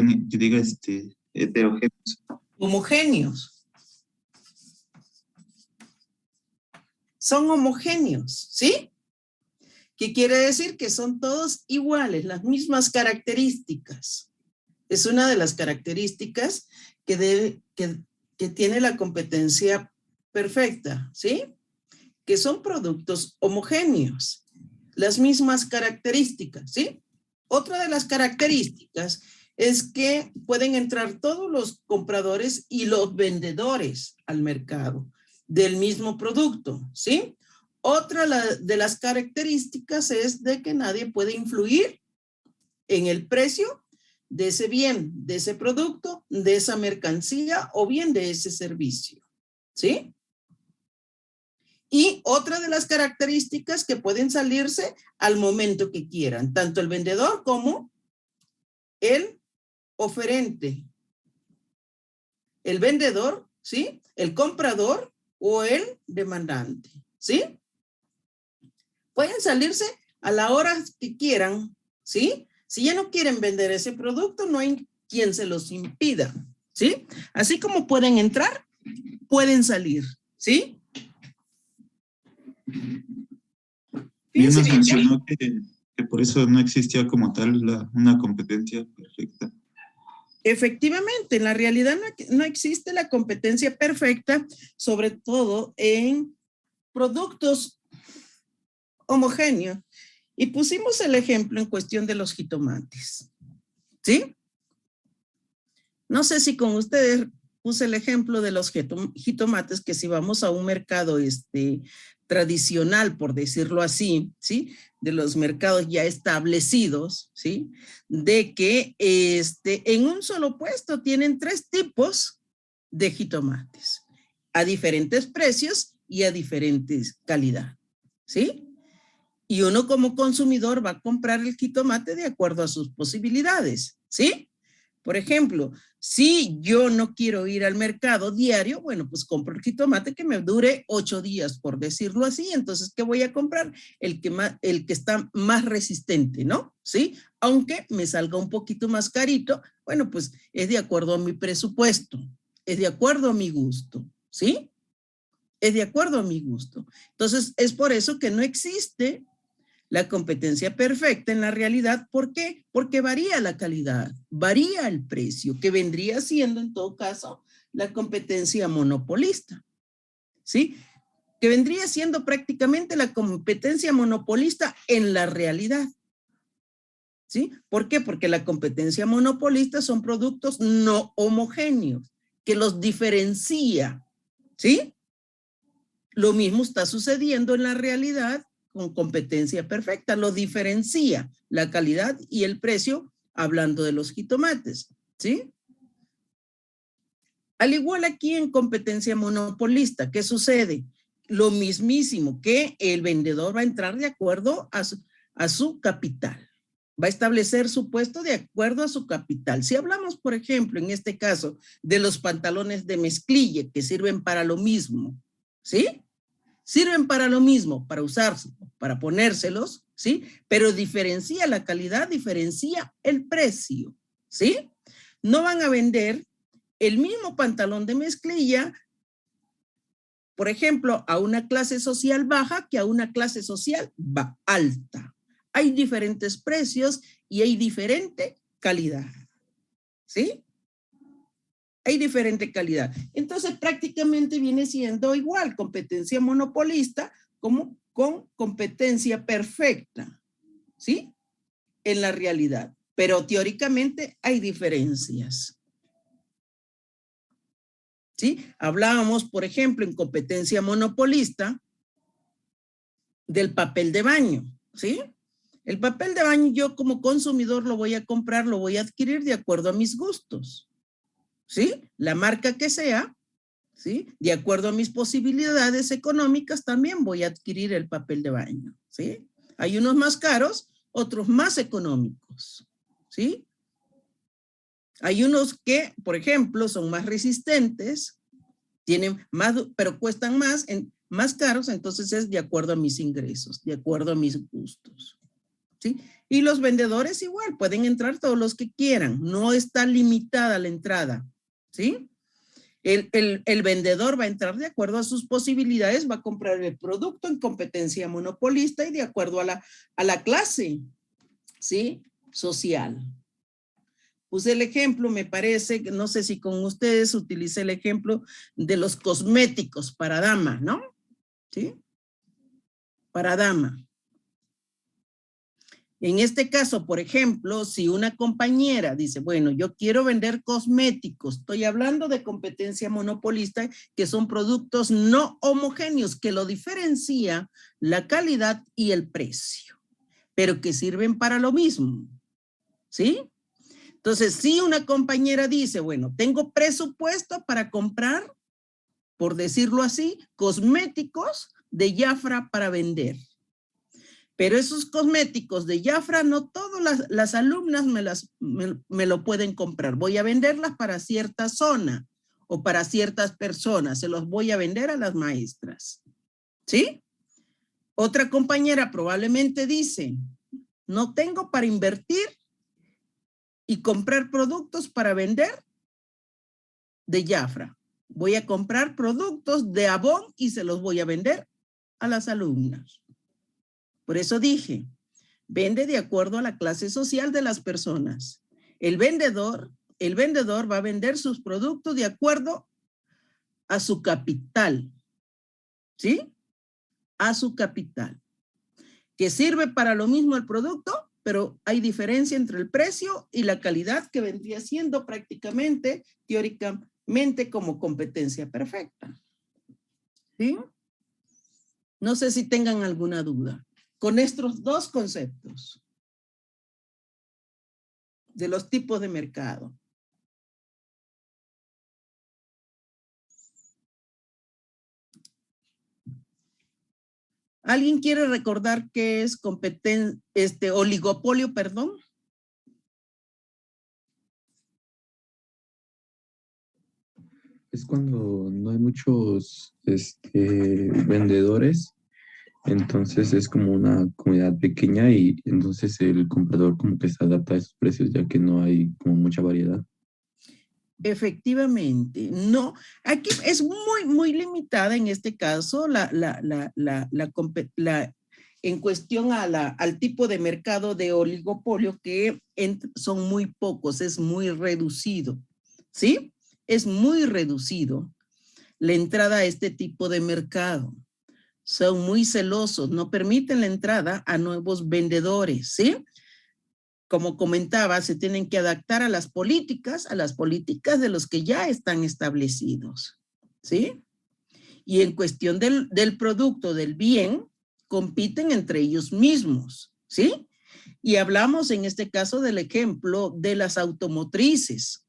que diga heterogéneos. Homogéneos. Son homogéneos, ¿sí? ¿Qué quiere decir? Que son todos iguales, las mismas características. Es una de las características que tiene la competencia perfecta, ¿sí? Que son productos homogéneos, las mismas características, ¿sí? Otra de las características es que pueden entrar todos los compradores y los vendedores al mercado del mismo producto, ¿sí? Otra de las características es de que nadie puede influir en el precio de ese bien, de ese producto, de esa mercancía o bien de ese servicio, ¿sí? Y otra de las características que pueden salirse al momento que quieran, tanto el vendedor como el oferente. El vendedor, ¿sí? El comprador o el demandante, ¿sí? Pueden salirse a la hora que quieran, ¿sí? Si ya no quieren vender ese producto, no hay quien se los impida, ¿sí? Así como pueden entrar, pueden salir, ¿sí? Bien nos mencionó que por eso no existía como tal una competencia perfecta. Efectivamente, en la realidad no existe la competencia perfecta, sobre todo en productos homogéneos. Y pusimos el ejemplo en cuestión de los jitomates, ¿sí? No sé si con ustedes puse el ejemplo de los jitomates, que si vamos a un mercado tradicional, por decirlo así, ¿sí? De los mercados ya establecidos, ¿sí? De que en un solo puesto tienen 3 tipos de jitomates, a diferentes precios y a diferentes calidad, ¿sí? Y uno como consumidor va a comprar el jitomate de acuerdo a sus posibilidades, ¿sí? Por ejemplo, si yo no quiero ir al mercado diario, bueno, pues compro el jitomate que me dure 8 días, por decirlo así. Entonces, ¿qué voy a comprar? El que está más resistente, ¿no? ¿Sí? Aunque me salga un poquito más carito, bueno, pues es de acuerdo a mi presupuesto, es de acuerdo a mi gusto, ¿sí? Es de acuerdo a mi gusto. Entonces, es por eso que no existe la competencia perfecta en la realidad. ¿Por qué? Porque varía la calidad, varía el precio, que vendría siendo en todo caso la competencia monopolista, ¿sí? Que vendría siendo prácticamente la competencia monopolista en la realidad, ¿sí? ¿Por qué? Porque la competencia monopolista son productos no homogéneos, que los diferencia, ¿sí? Lo mismo está sucediendo en la realidad con competencia perfecta, lo diferencia la calidad y el precio, hablando de los jitomates, ¿sí? Al igual aquí en competencia monopolista, ¿qué sucede? Lo mismísimo, que el vendedor va a entrar de acuerdo a su capital. Va a establecer su puesto de acuerdo a su capital. Si hablamos, por ejemplo, en este caso, de los pantalones de mezclilla que sirven para lo mismo, ¿sí? Sirven para lo mismo, para usarse, para ponérselos, ¿sí? Pero diferencia la calidad, diferencia el precio, ¿sí? No van a vender el mismo pantalón de mezclilla, por ejemplo, a una clase social baja que a una clase social alta. Hay diferentes precios y hay diferente calidad, ¿sí? Hay diferente calidad. Entonces, prácticamente viene siendo igual competencia monopolista como con competencia perfecta, ¿sí? En la realidad. Pero teóricamente hay diferencias, ¿sí? Hablábamos, por ejemplo, en competencia monopolista del papel de baño, ¿sí? El papel de baño yo como consumidor lo voy a comprar, lo voy a adquirir de acuerdo a mis gustos, ¿sí? La marca que sea, ¿sí? De acuerdo a mis posibilidades económicas, también voy a adquirir el papel de baño, ¿sí? Hay unos más caros, otros más económicos, ¿sí? Hay unos que, por ejemplo, son más resistentes, tienen más, pero cuestan más caros, entonces es de acuerdo a mis ingresos, de acuerdo a mis gustos, ¿sí? Y los vendedores igual, pueden entrar todos los que quieran, no está limitada la entrada, ¿sí? El vendedor va a entrar de acuerdo a sus posibilidades, va a comprar el producto en competencia monopolista y de acuerdo a la clase, ¿sí? Social. Puse el ejemplo, me parece, no sé si con ustedes utilicé el ejemplo de los cosméticos para dama, ¿no? ¿Sí? Para dama. En este caso, por ejemplo, si una compañera dice, bueno, yo quiero vender cosméticos, estoy hablando de competencia monopolista, que son productos no homogéneos, que lo diferencia la calidad y el precio, pero que sirven para lo mismo, ¿sí? Entonces, si una compañera dice, bueno, tengo presupuesto para comprar, por decirlo así, cosméticos de Jafra para vender. Pero esos cosméticos de Jafra, no todas las alumnas me lo pueden comprar. Voy a venderlas para cierta zona o para ciertas personas. Se los voy a vender a las maestras. ¿Sí? Otra compañera probablemente dice, no tengo para invertir y comprar productos para vender de Jafra. Voy a comprar productos de Avon y se los voy a vender a las alumnas. Por eso dije, vende de acuerdo a la clase social de las personas. El vendedor va a vender sus productos de acuerdo a su capital. ¿Sí? A su capital. Que sirve para lo mismo el producto, pero hay diferencia entre el precio y la calidad que vendría siendo prácticamente, teóricamente, como competencia perfecta. ¿Sí? No sé si tengan alguna duda con estos dos conceptos de los tipos de mercado. ¿Alguien quiere recordar qué es oligopolio, perdón? Es cuando no hay muchos vendedores, entonces es como una comunidad pequeña y entonces el comprador como que se adapta a esos precios ya que no hay como mucha variedad. Efectivamente, no, aquí es muy limitada en este caso en cuestión al tipo de mercado de oligopolio que son muy pocos, es muy reducido, ¿sí? Es muy reducido la entrada a este tipo de mercado. Son muy celosos, no permiten la entrada a nuevos vendedores, ¿sí? Como comentaba, se tienen que adaptar a las políticas de los que ya están establecidos, ¿sí? Y en cuestión del producto, del bien, compiten entre ellos mismos, ¿sí? Y hablamos en este caso del ejemplo de las automotrices,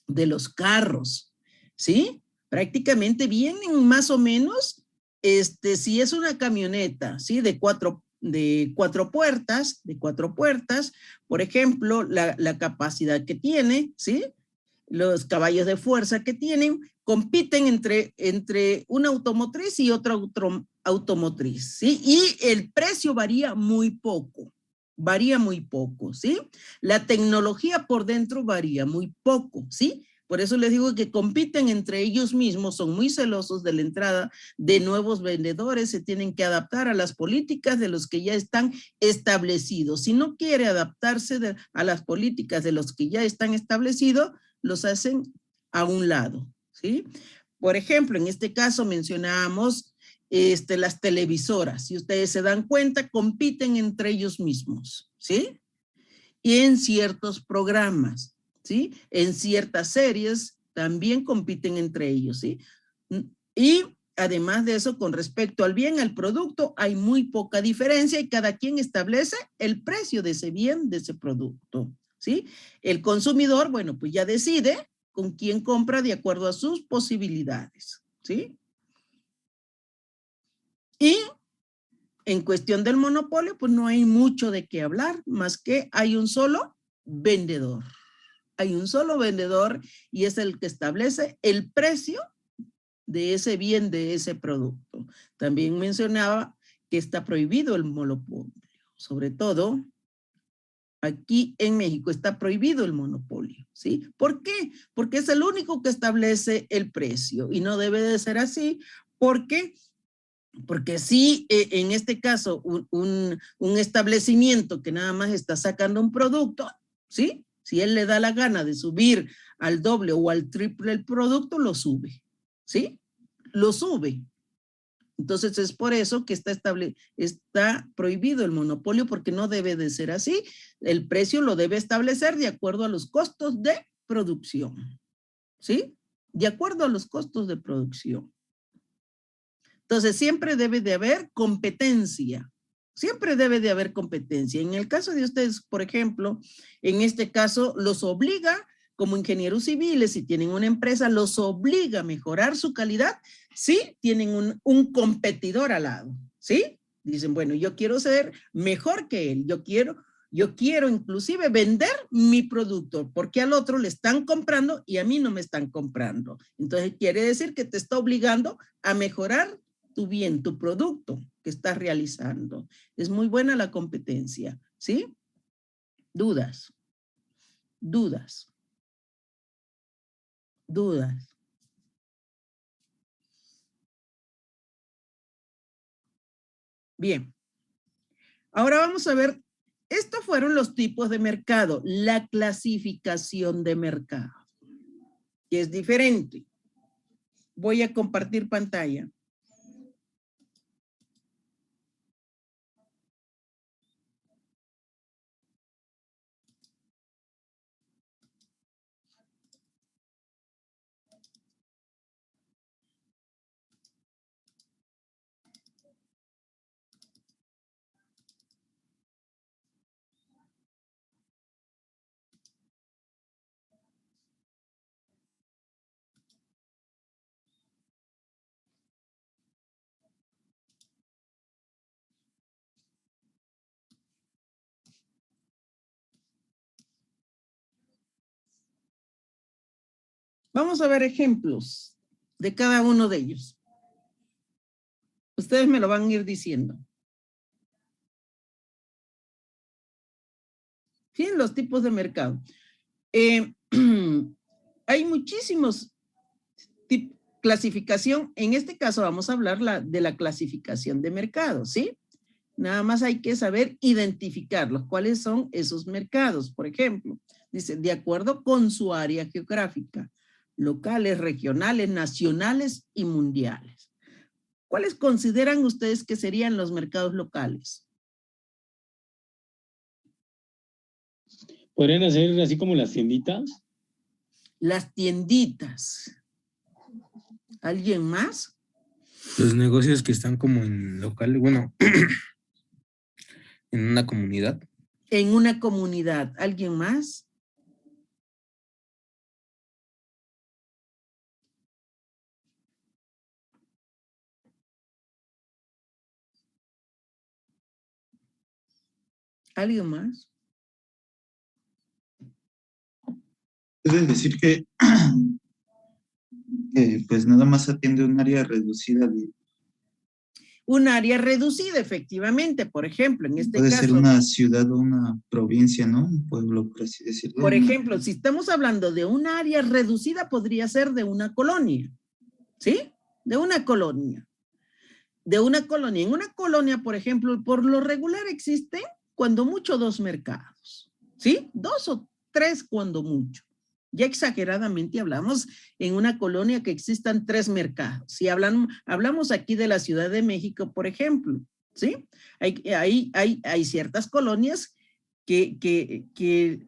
de los carros, ¿sí? Prácticamente vienen más o menos, si es una camioneta, ¿sí? De cuatro puertas, por ejemplo, la capacidad que tiene, ¿sí? Los caballos de fuerza que tienen, compiten entre una automotriz y otra automotriz, ¿sí? Y el precio varía muy poco, ¿sí? La tecnología por dentro varía muy poco, ¿sí? Por eso les digo que compiten entre ellos mismos, son muy celosos de la entrada de nuevos vendedores, se tienen que adaptar a las políticas de los que ya están establecidos. Si no quiere adaptarse a las políticas de los que ya están establecidos, los hacen a un lado, ¿sí? Por ejemplo, en este caso mencionábamos las televisoras. Si ustedes se dan cuenta, compiten entre ellos mismos, ¿sí? Y en ciertos programas, ¿sí? En ciertas series también compiten entre ellos, ¿sí? Y además de eso, con respecto al bien, al producto, hay muy poca diferencia y cada quien establece el precio de ese bien, de ese producto, ¿sí? El consumidor, bueno, pues ya decide con quién compra de acuerdo a sus posibilidades, ¿sí? Y en cuestión del monopolio, pues no hay mucho de qué hablar, más que hay un solo vendedor. Hay un solo vendedor y es el que establece el precio de ese bien, de ese producto. También mencionaba que está prohibido el monopolio, sobre todo Aquí en México está prohibido el monopolio, ¿sí? ¿Por qué? Porque es el único que establece el precio y no debe de ser así. ¿Por qué? Porque si en este caso un establecimiento que nada más está sacando un producto, ¿sí? Si él le da la gana de subir al doble o al triple el producto, lo sube, ¿sí? Lo sube. Entonces es por eso que está prohibido el monopolio, porque no debe de ser así. El precio lo debe establecer de acuerdo a los costos de producción, ¿sí? De acuerdo a los costos de producción. Entonces siempre debe de haber competencia. Siempre debe de haber competencia. En el caso de ustedes, por ejemplo, en este caso los obliga como ingenieros civiles, si tienen una empresa, los obliga a mejorar su calidad si tienen un competidor al lado, ¿sí? Dicen, bueno, yo quiero ser mejor que él, yo quiero inclusive vender mi producto, porque al otro le están comprando y a mí no me están comprando. Entonces quiere decir que te está obligando a mejorar tu bien, tu producto que estás realizando. Es muy buena la competencia, ¿sí? Dudas. Dudas. Dudas. Bien. Ahora vamos a ver, estos fueron los tipos de mercado, la clasificación de mercado, que es diferente. Voy a compartir pantalla. Vamos a ver ejemplos de cada uno de ellos. Ustedes me lo van a ir diciendo. ¿Sí? Los tipos de mercado. Hay muchísimos tipos. Clasificación, en este caso vamos a hablar de la clasificación de mercados, ¿sí? Nada más hay que saber identificarlos. ¿Cuáles son esos mercados? Por ejemplo, dice, de acuerdo con su área geográfica, locales, regionales, nacionales y mundiales. ¿Cuáles consideran ustedes que serían los mercados locales? ¿Podrían hacer así como las tienditas? Las tienditas. ¿Alguien más? Los negocios que están como en local, bueno, en una comunidad. En una comunidad. ¿Alguien más? ¿Alguien más? Puedes decir que pues nada más atiende un área reducida de... Un área reducida, efectivamente. Por ejemplo, en este Puede caso. ser una ciudad o una provincia, ¿no? Un pueblo, por así decirlo. Por ejemplo, si estamos hablando de un área reducida, podría ser de una colonia, ¿sí? De una colonia. De una colonia. En una colonia, por ejemplo, por lo regular existen, cuando mucho, 2 mercados, ¿sí? 2 o 3 cuando mucho. Ya exageradamente hablamos en una colonia que existan 3 mercados. Si hablamos aquí de la Ciudad de México, por ejemplo, ¿sí? Hay ciertas colonias que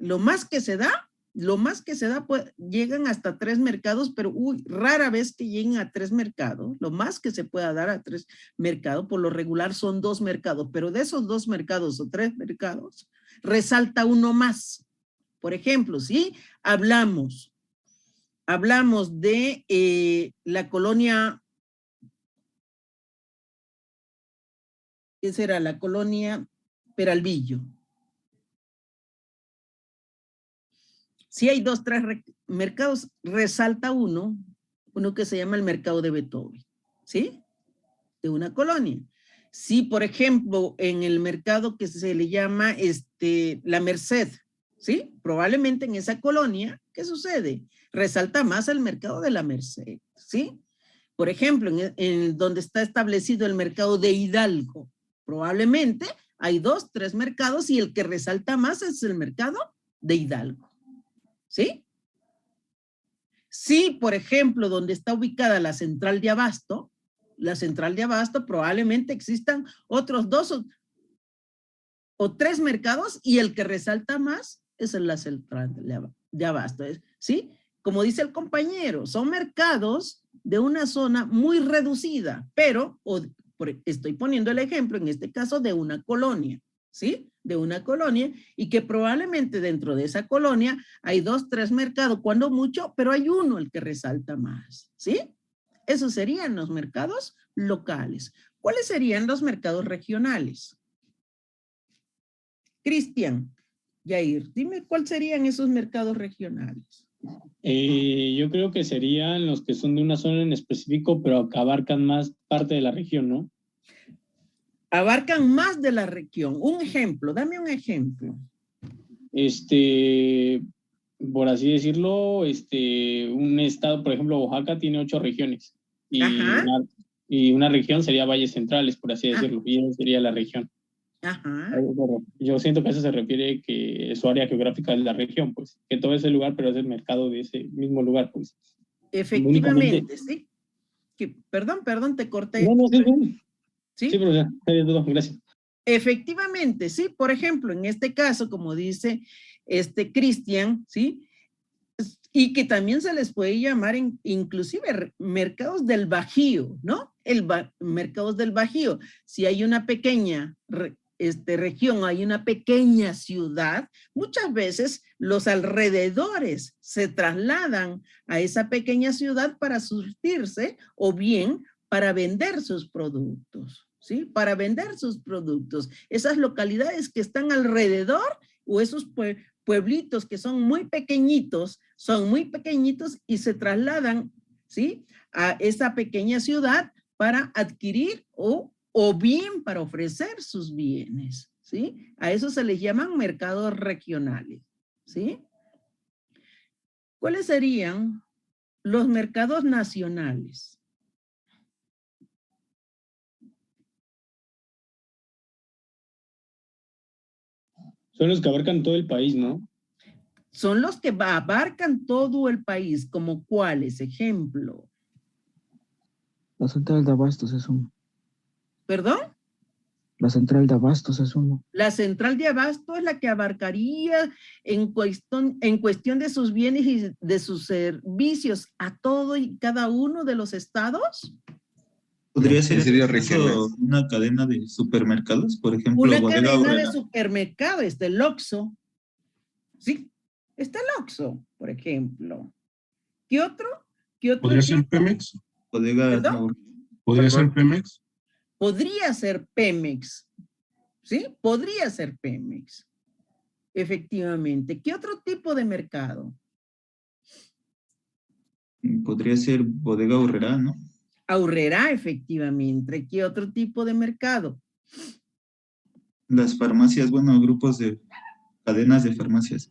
lo más que se da, pues, llegan hasta 3 mercados, pero rara vez que lleguen a 3 mercados. Lo más que se pueda dar a 3 mercados, por lo regular son 2 mercados, pero de esos 2 mercados o 3 mercados, resalta uno más. Por ejemplo, si hablamos de la colonia, ¿qué será? La colonia Peralvillo. Si hay 2, 3 mercados, resalta uno que se llama el mercado de Beethoven, ¿sí? De una colonia. Si, por ejemplo, en el mercado que se le llama La Merced, ¿sí? Probablemente en esa colonia, ¿qué sucede? Resalta más el mercado de La Merced, ¿sí? Por ejemplo, en donde está establecido el mercado de Hidalgo, probablemente hay 2, 3 mercados y el que resalta más es el mercado de Hidalgo, ¿sí? Si, por ejemplo, donde está ubicada la central de abasto, probablemente existan otros 2 o 3 mercados y el que resalta más es la central de abasto, ¿sí? Como dice el compañero, son mercados de una zona muy reducida, pero estoy poniendo el ejemplo en este caso de una colonia, ¿sí? De una colonia y que probablemente dentro de esa colonia hay 2, 3 mercados, cuando mucho, pero hay uno el que resalta más, ¿sí? Esos serían los mercados locales. ¿Cuáles serían los mercados regionales? Cristian, Yair, dime cuáles serían esos mercados regionales. Yo creo que serían los que son de una zona en específico, pero que abarcan más parte de la región, ¿no? Abarcan más de la región. Un ejemplo, dame un ejemplo. Por así decirlo, un estado, por ejemplo, Oaxaca tiene 8 regiones y una región sería Valles Centrales, por así decirlo, y esa sería la región. Ajá. Yo siento que eso se refiere que su área geográfica es la región, pues, que todo ese lugar, pero es el mercado de ese mismo lugar, pues. Efectivamente, sí. Perdón, te corté. No, sí, sí. ¿Sí? Sí, pero ya, gracias. Efectivamente, sí. Por ejemplo, en este caso, como dice Cristian, ¿sí? Y que también se les puede llamar inclusive mercados del Bajío, ¿no? Mercados del Bajío. Si hay una pequeña región, hay una pequeña ciudad, muchas veces los alrededores se trasladan a esa pequeña ciudad para surtirse o bien para vender sus productos, ¿sí? Para vender sus productos. Esas localidades que están alrededor o esos pueblitos que son muy pequeñitos y se trasladan, ¿sí? A esa pequeña ciudad para adquirir o bien para ofrecer sus bienes, ¿sí? A eso se les llaman mercados regionales, ¿sí? ¿Cuáles serían los mercados nacionales? Son los que abarcan todo el país, ¿no? Son los que abarcan todo el país, ¿como cuáles? Ejemplo. La central de abastos es uno. ¿Perdón? La central de abastos es uno. La central de abasto es la que abarcaría en cuestión de sus bienes y de sus servicios a todo y cada uno de los estados. ¿Podría ser sería en este caso una cadena de supermercados? Por ejemplo, Una Bodega cadena de Aurrera. supermercado, el Oxxo. Sí, está el Oxxo, por ejemplo. ¿Qué otro? ¿Podría ser Pemex? Bodega ¿Perdón? Aurrera. ¿Podría ser Pemex? Podría ser Pemex, ¿sí? Podría ser Pemex, efectivamente. ¿Qué otro tipo de mercado? Podría ser Bodega Aurrera, ¿no? Aurrera, efectivamente. ¿Qué otro tipo de mercado? Las farmacias, bueno, grupos de cadenas de farmacias.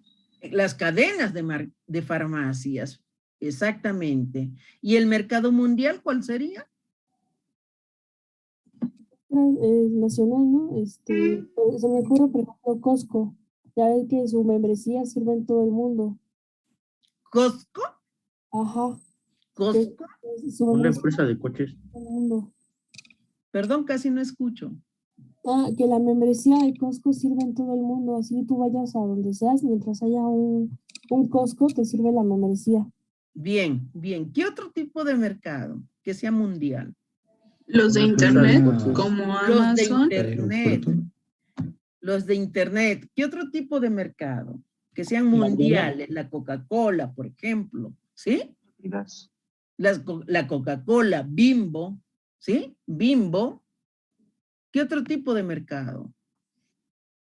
Las cadenas de farmacias, exactamente. ¿Y el mercado mundial cuál sería? Nacional, ¿no? Se me ocurre, por ejemplo, Costco. Ya ves que su membresía sirve en todo el mundo. ¿Costco? Ajá. ¿Costco? Una empresa de coches. En todo el mundo. Perdón, casi no escucho. Que la membresía de Costco sirve en todo el mundo. Así tú vayas a donde seas, mientras haya un Costco, te sirve la membresía. Bien, bien. ¿Qué otro tipo de mercado que sea mundial? Los de internet, como Los de Amazon. internet. Los de internet. ¿Qué otro tipo de mercado? Que sean mundiales. La Coca-Cola, por ejemplo. ¿Sí? La Coca-Cola, Bimbo. ¿Sí? Bimbo. ¿Qué otro tipo de mercado?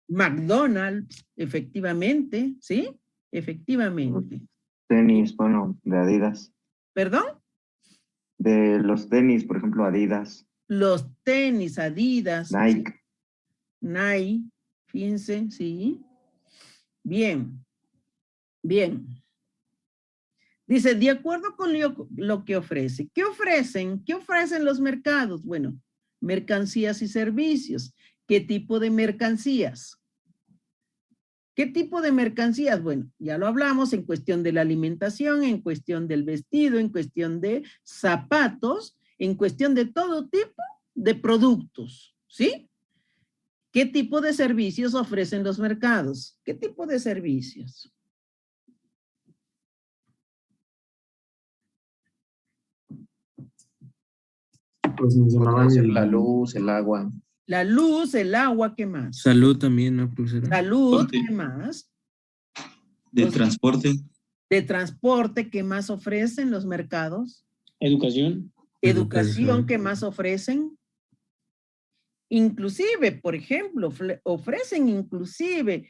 McDonald's, efectivamente. ¿Sí? Efectivamente. Tenis, bueno, de Adidas. ¿Perdón? De los tenis, por ejemplo, Adidas. Los tenis, Adidas. Nike. Nike, fíjense, sí. Bien, bien. Dice, de acuerdo con lo que ofrece. ¿Qué ofrecen? ¿Qué ofrecen los mercados? Bueno, mercancías y servicios. ¿Qué tipo de mercancías? ¿Qué tipo de mercancías? Bueno, ya lo hablamos en cuestión de la alimentación, en cuestión del vestido, en cuestión de zapatos, en cuestión de todo tipo de productos, ¿sí? ¿Qué tipo de servicios ofrecen los mercados? ¿Qué tipo de servicios? Pues mencionaban la luz, el agua. La luz, el agua, ¿qué más? Salud también, ¿no, profesora? Salud, ¿qué más? De transporte. De transporte, ¿qué más ofrecen los mercados? Educación. Educación, ¿qué más ofrecen? Inclusive, por ejemplo, ofrecen inclusive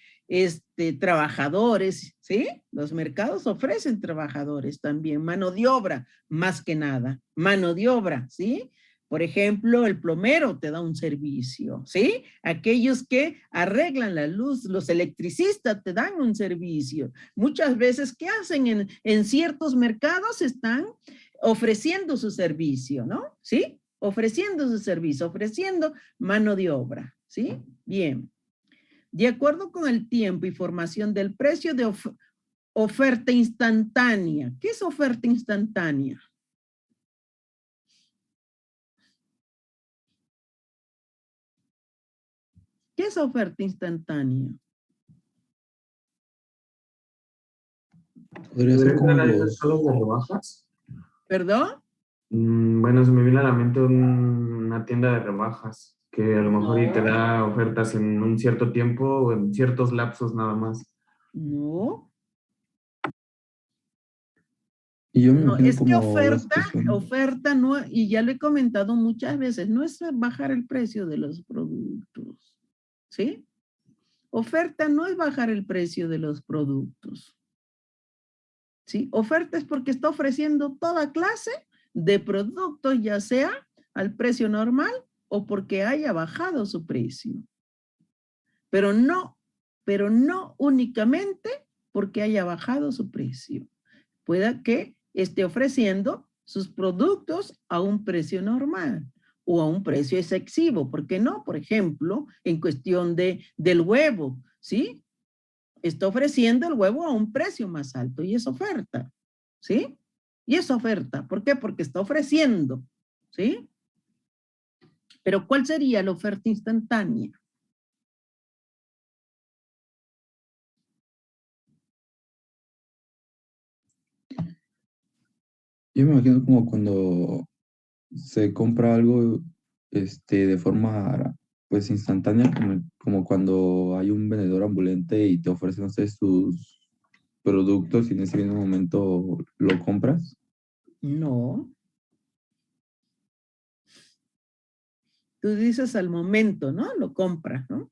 trabajadores, ¿sí? Los mercados ofrecen trabajadores también, mano de obra, más que nada, mano de obra, ¿sí? Por ejemplo, el plomero te da un servicio, ¿sí? Aquellos que arreglan la luz, los electricistas te dan un servicio. Muchas veces, ¿qué hacen en ciertos mercados? Están ofreciendo su servicio, ¿no? ¿Sí? Ofreciendo su servicio, ofreciendo mano de obra, ¿sí? Bien. De acuerdo con el tiempo y formación del precio de oferta instantánea. ¿Qué es oferta instantánea? ¿Qué es oferta instantánea? Podría ser como los... salas de rebajas. ¿Perdón? Bueno, se me viene a la mente una tienda de rebajas que a lo mejor y te da ofertas en un cierto tiempo o en ciertos lapsos nada más. No. Y yo me No, imagino es que como las personas. oferta no, y ya lo he comentado muchas veces, no es bajar el precio de los productos, ¿sí? Oferta no es bajar el precio de los productos, ¿sí? Oferta es porque está ofreciendo toda clase de productos, ya sea al precio normal o porque haya bajado su precio. Pero no únicamente porque haya bajado su precio. Pueda que esté ofreciendo sus productos a un precio normal o a un precio excesivo. ¿Por qué no? Por ejemplo, en cuestión del huevo, ¿sí? Está ofreciendo el huevo a un precio más alto y es oferta, ¿sí? Y es oferta. ¿Por qué? Porque está ofreciendo, ¿sí? Pero ¿cuál sería la oferta instantánea? Yo me imagino como cuando se compra algo de forma pues instantánea, como cuando hay un vendedor ambulante y te ofrece, no sé, sus productos y en ese mismo momento lo compras. No. Tú dices al momento, ¿no? Lo compras, ¿no?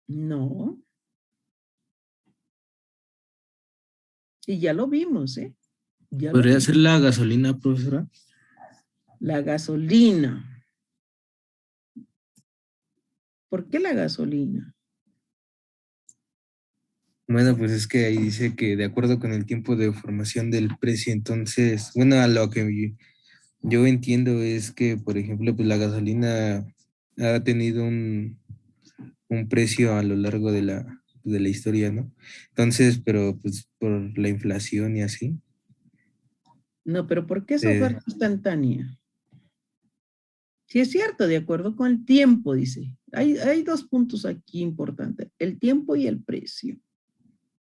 No. Y ya lo vimos, ¿eh? Ya lo ¿Podría vimos. ser la gasolina, profesora? La gasolina. ¿Por qué la gasolina? Bueno, pues es que ahí dice que de acuerdo con el tiempo de formación del precio, entonces, bueno, a lo que yo entiendo es que, por ejemplo, pues la gasolina ha tenido un precio a lo largo de la historia, ¿no? Entonces, pero pues por la inflación y así. No, pero ¿por qué es oferta instantánea? Sí es cierto, de acuerdo con el tiempo, dice. Hay dos puntos aquí importantes, el tiempo y el precio.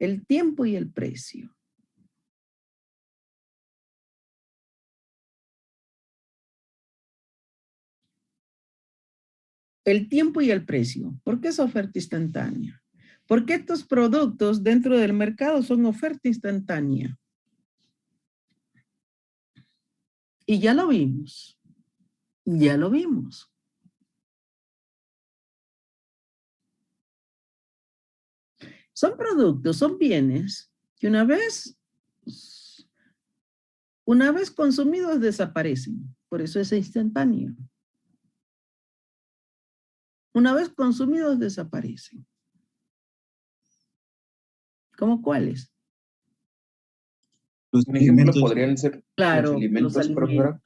El tiempo y el precio. El tiempo y el precio. ¿Por qué es oferta instantánea? Porque estos productos dentro del mercado son oferta instantánea. Y ya lo vimos. Ya lo vimos. Son productos, son bienes que una vez consumidos desaparecen. Por eso es instantáneo. Una vez consumidos, desaparecen. ¿Cómo cuáles? Los Un ejemplo alimentos. podrían ser Claro, los alimentos, profesora.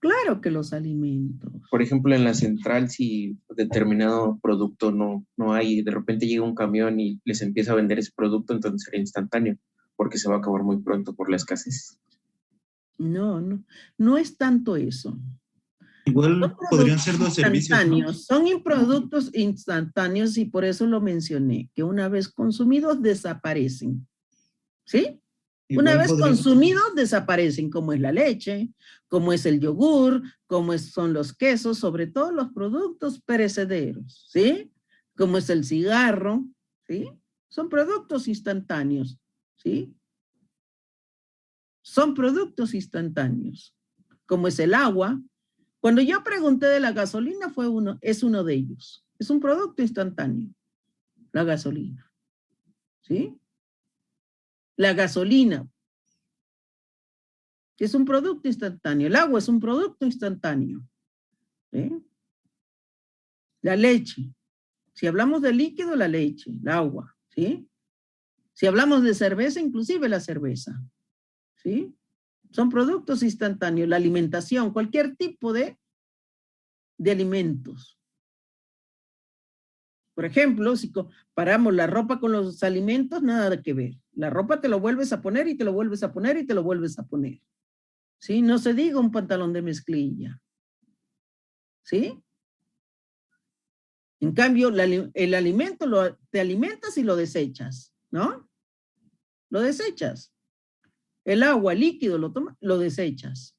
Claro que los alimentos. Por ejemplo, en la central, si determinado producto no hay, de repente llega un camión y les empieza a vender ese producto, entonces sería instantáneo, porque se va a acabar muy pronto por la escasez. No es tanto eso. Igual podrían ser los servicios, ¿no? Son productos instantáneos y por eso lo mencioné, que una vez consumidos desaparecen. ¿Sí? Una vez consumidos desaparecen, como es la leche, como es el yogur, como son los quesos, sobre todo los productos perecederos, ¿sí? Como es el cigarro, ¿sí? Son productos instantáneos, ¿sí? Son productos instantáneos, como es el agua. Cuando yo pregunté de la gasolina, es uno de ellos. Es un producto instantáneo, la gasolina, ¿sí? La gasolina es un producto instantáneo. El agua es un producto instantáneo. ¿Sí? La leche. Si hablamos de líquido, la leche, el agua. ¿Sí? Si hablamos de cerveza, inclusive la cerveza. ¿Sí? Son productos instantáneos. La alimentación, cualquier tipo de alimentos. Por ejemplo, si comparamos la ropa con los alimentos, nada que ver. La ropa te lo vuelves a poner y te lo vuelves a poner y te lo vuelves a poner. ¿Sí? No se diga un pantalón de mezclilla. ¿Sí? En cambio, el alimento te alimentas y lo desechas, ¿no? Lo desechas. El agua, líquido, lo tomas, lo desechas.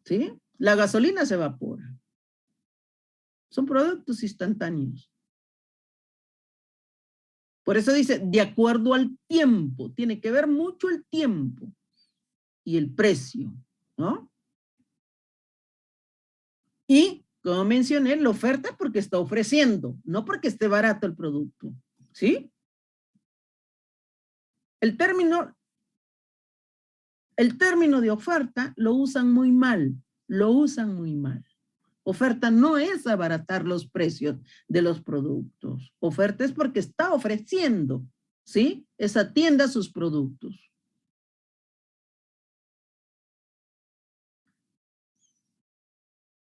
¿Sí? La gasolina se evapora. Son productos instantáneos. Por eso dice, de acuerdo al tiempo, tiene que ver mucho el tiempo y el precio, ¿no? Y, como mencioné, la oferta porque está ofreciendo, no porque esté barato el producto, ¿sí? El término de oferta lo usan muy mal, Oferta no es abaratar los precios de los productos. Oferta es porque está ofreciendo, ¿sí? Esa tienda sus productos.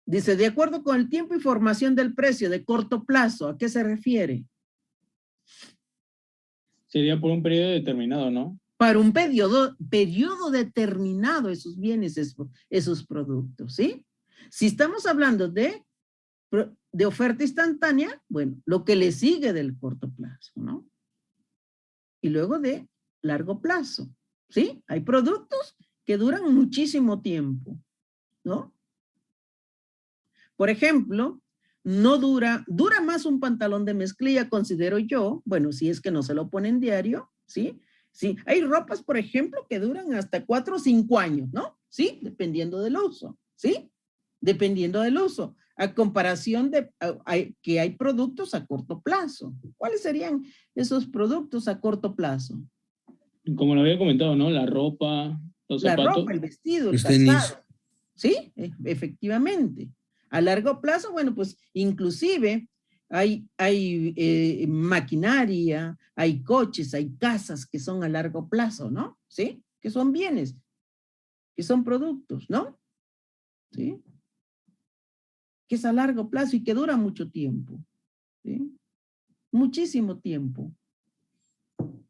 Dice, de acuerdo con el tiempo y formación del precio de corto plazo, ¿a qué se refiere? Sería por un periodo determinado, ¿no? Para un periodo determinado esos bienes, esos productos, ¿sí? Si estamos hablando de oferta instantánea, bueno, lo que le sigue del corto plazo, ¿no? Y luego de largo plazo, ¿sí? Hay productos que duran muchísimo tiempo, ¿no? Por ejemplo, dura más un pantalón de mezclilla, considero yo, bueno, si es que no se lo ponen diario, ¿sí? Sí, hay ropas, por ejemplo, que duran hasta 4 o 5 años, ¿no? Sí, dependiendo del uso, ¿sí? Dependiendo del uso, a comparación de que hay productos a corto plazo. ¿Cuáles serían esos productos a corto plazo? Como lo había comentado, ¿no? La ropa, los zapatos. La ropa, el vestido, el Los tenis. calzado. Sí, efectivamente. A largo plazo, bueno, pues inclusive hay maquinaria, hay coches, hay casas que son a largo plazo, ¿no? ¿Sí? Que son bienes, que son productos, ¿no? ¿Sí? Que es a largo plazo y que dura mucho tiempo, ¿sí? Muchísimo tiempo.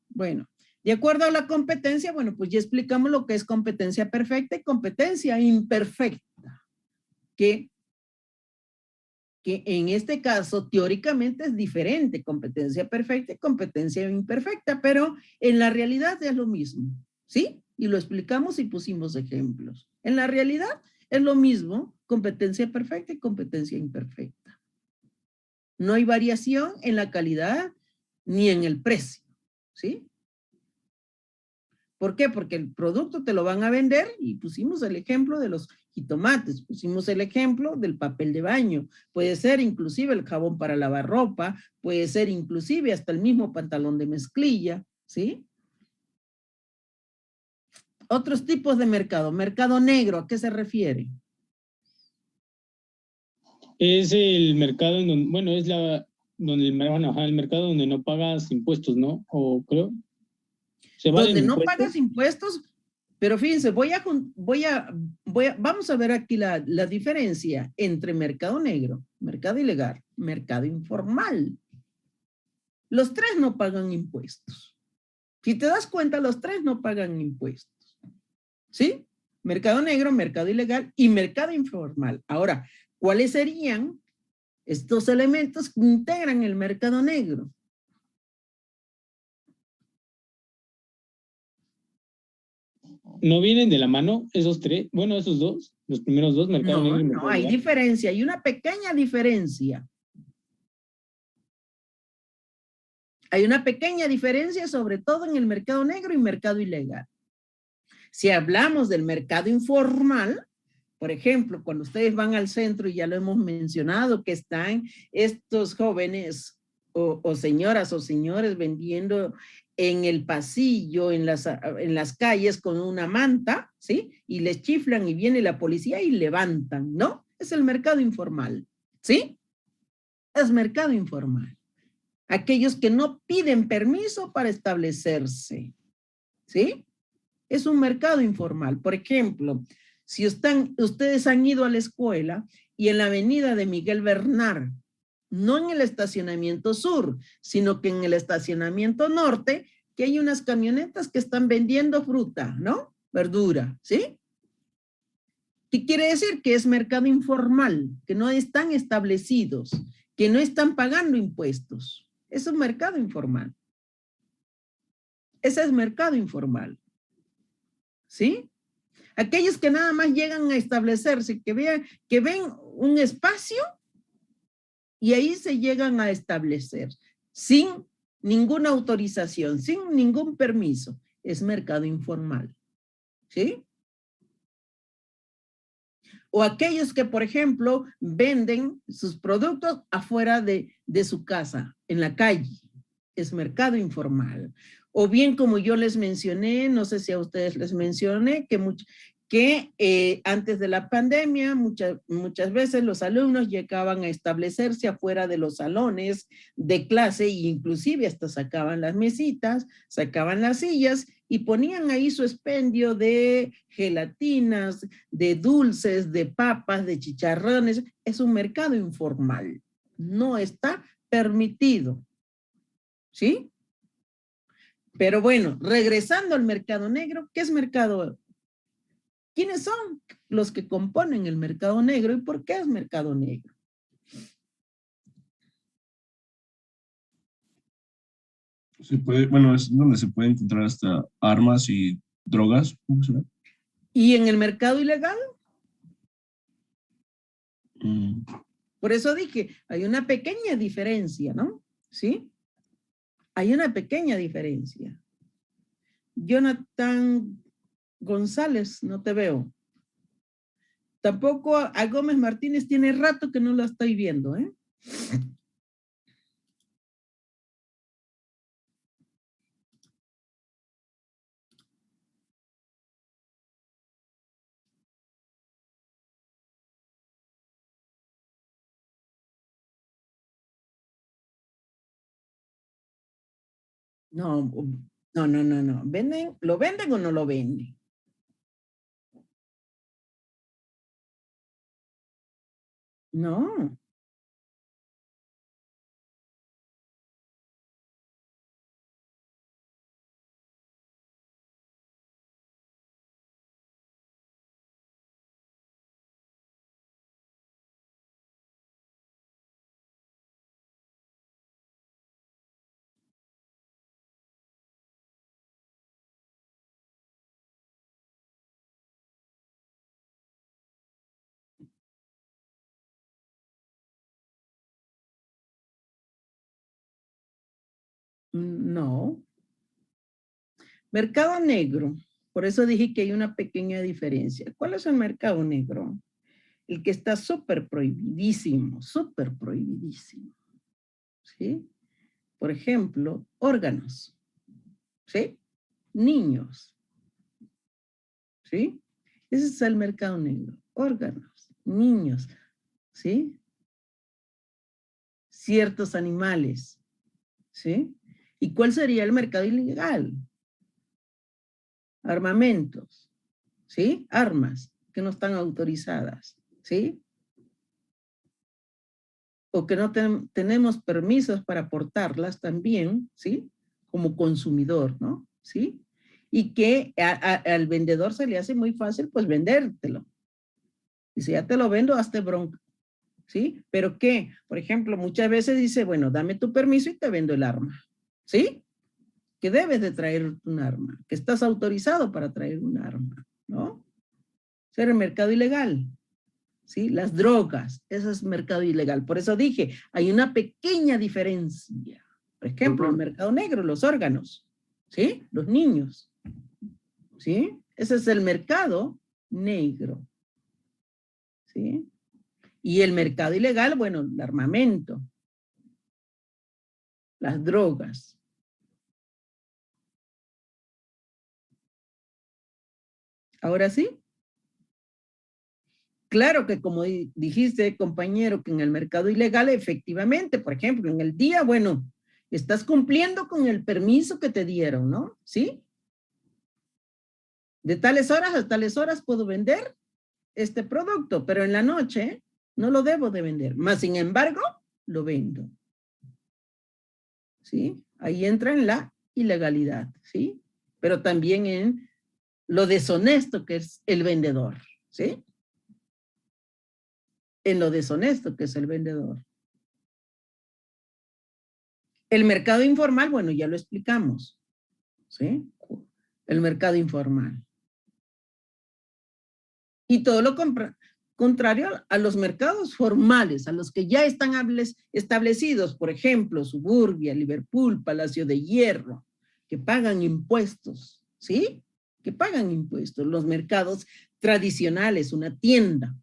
Bueno, de acuerdo a la competencia, bueno, pues ya explicamos lo que es competencia perfecta y competencia imperfecta, que en este caso teóricamente es diferente, competencia perfecta y competencia imperfecta, pero en la realidad es lo mismo, ¿sí? Y lo explicamos y pusimos ejemplos. En la realidad es lo mismo, competencia perfecta y competencia imperfecta. No hay variación en la calidad ni en el precio, ¿sí? ¿Por qué? Porque el producto te lo van a vender y pusimos el ejemplo de los jitomates, pusimos el ejemplo del papel de baño, puede ser inclusive el jabón para lavar ropa, puede ser inclusive hasta el mismo pantalón de mezclilla, ¿sí? Otros tipos de mercado. Mercado negro, ¿a qué se refiere? Es el mercado en donde, bueno, es el mercado donde no pagas impuestos, ¿no? O creo. Donde no pagas impuestos, pero fíjense, vamos a ver aquí la diferencia entre mercado negro, mercado ilegal, mercado informal. Los tres no pagan impuestos. Si te das cuenta, los tres no pagan impuestos. ¿Sí? Mercado negro, mercado ilegal y mercado informal. Ahora, ¿cuáles serían estos elementos que integran el mercado negro? ¿No vienen de la mano esos tres? Bueno, esos dos, los primeros dos, mercado negro y mercado hay ilegal. diferencia, hay una pequeña diferencia. Hay una pequeña diferencia, sobre todo en el mercado negro y mercado ilegal. Si hablamos del mercado informal, por ejemplo, cuando ustedes van al centro, y ya lo hemos mencionado, que están estos jóvenes o señoras o señores vendiendo en el pasillo, en las calles con una manta, ¿sí? Y les chiflan y viene la policía y levantan, ¿no? Es el mercado informal, ¿sí? Es mercado informal. Aquellos que no piden permiso para establecerse, ¿sí? Es un mercado informal. Por ejemplo, si ustedes han ido a la escuela y en la avenida de Miguel Bernal, no en el estacionamiento sur, sino que en el estacionamiento norte, que hay unas camionetas que están vendiendo fruta, ¿no? Verdura, ¿sí? ¿Qué quiere decir? Que es mercado informal, que no están establecidos, que no están pagando impuestos. Es un mercado informal. Ese es mercado informal. ¿Sí? Aquellos que nada más llegan a establecerse, que ven un espacio y ahí se llegan a establecer sin ninguna autorización, sin ningún permiso. Es mercado informal. ¿Sí? O aquellos que, por ejemplo, venden sus productos afuera de su casa, en la calle. Es mercado informal. O bien, como yo les mencioné, no sé si a ustedes les mencioné, que antes de la pandemia muchas veces los alumnos llegaban a establecerse afuera de los salones de clase e inclusive hasta sacaban las mesitas, sacaban las sillas y ponían ahí su expendio de gelatinas, de dulces, de papas, de chicharrones. Es un mercado informal. No está permitido. ¿Sí? Pero bueno, regresando al mercado negro, ¿qué es mercado? ¿Quiénes son los que componen el mercado negro y por qué es mercado negro? Bueno, es donde se puede encontrar hasta armas y drogas. ¿Y en el mercado ilegal? Por eso dije, hay una pequeña diferencia, ¿no? ¿Sí? Hay una pequeña diferencia. Jonathan González, no te veo. Tampoco a Gómez Martínez, tiene rato que no la estoy viendo, ¿eh? No. ¿Lo venden o no lo venden? No. No. Mercado negro. Por eso dije que hay una pequeña diferencia. ¿Cuál es el mercado negro? El que está súper prohibidísimo, súper prohibidísimo. ¿Sí? Por ejemplo, órganos. ¿Sí? Niños. ¿Sí? Ese es el mercado negro. Órganos, niños. ¿Sí? ciertos animales, ¿sí? ¿Y cuál sería el mercado ilegal? Armamentos, ¿sí? Armas que no están autorizadas, ¿sí? O que no tenemos permisos para portarlas también, ¿sí? Como consumidor, ¿no? ¿Sí? Y que al vendedor se le hace muy fácil, pues, vendértelo. Y si ya te lo vendo, hazte bronca, ¿sí? Pero ¿qué? Por ejemplo, muchas veces dice, bueno, dame tu permiso y te vendo el arma, ¿sí? Que debes de traer un arma, que estás autorizado para traer un arma, ¿no? Ser el mercado ilegal, ¿sí? Las drogas, eso es mercado ilegal. Por eso dije, hay una pequeña diferencia. Por ejemplo, el mercado negro, los órganos, ¿sí? Los niños, ¿sí? Ese es el mercado negro, ¿sí? Y el mercado ilegal, bueno, el armamento, las drogas. Ahora sí. Claro que como dijiste, compañero, que en el mercado ilegal, efectivamente, por ejemplo, en el día, bueno, estás cumpliendo con el permiso que te dieron, ¿no? ¿Sí? De tales horas a tales horas puedo vender este producto, pero en la noche no lo debo de vender. Más sin embargo, lo vendo. ¿Sí? Ahí entra en la ilegalidad, ¿sí? Pero también en lo deshonesto que es el vendedor, ¿sí? En lo deshonesto que es el vendedor. El mercado informal, bueno, ya lo explicamos, ¿sí? El mercado informal. Y todo lo contrario a los mercados formales, a los que ya están establecidos, por ejemplo, Suburbia, Liverpool, Palacio de Hierro, que pagan impuestos, ¿sí? Que pagan impuestos. Los mercados tradicionales, una tienda,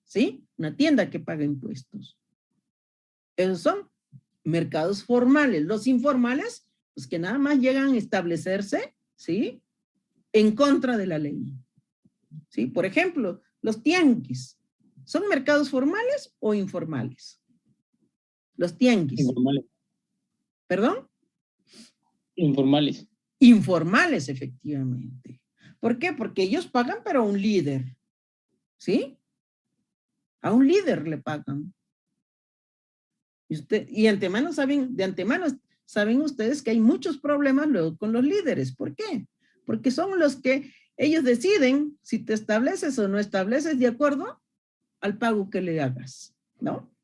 ¿sí? Una tienda que paga impuestos. Esos son mercados formales. Los informales, pues que nada más llegan a establecerse, ¿sí? En contra de la ley. ¿Sí? Por ejemplo, los tianguis, ¿son mercados formales o informales? Los tianguis. Informales. ¿Perdón? Informales. Informales, efectivamente. ¿Por qué? Porque ellos pagan, pero a un líder, ¿sí? A un líder le pagan. Y de antemano saben ustedes que hay muchos problemas luego con los líderes. ¿Por qué? Porque son los que ellos deciden si te estableces o no estableces de acuerdo al pago que le hagas, ¿no?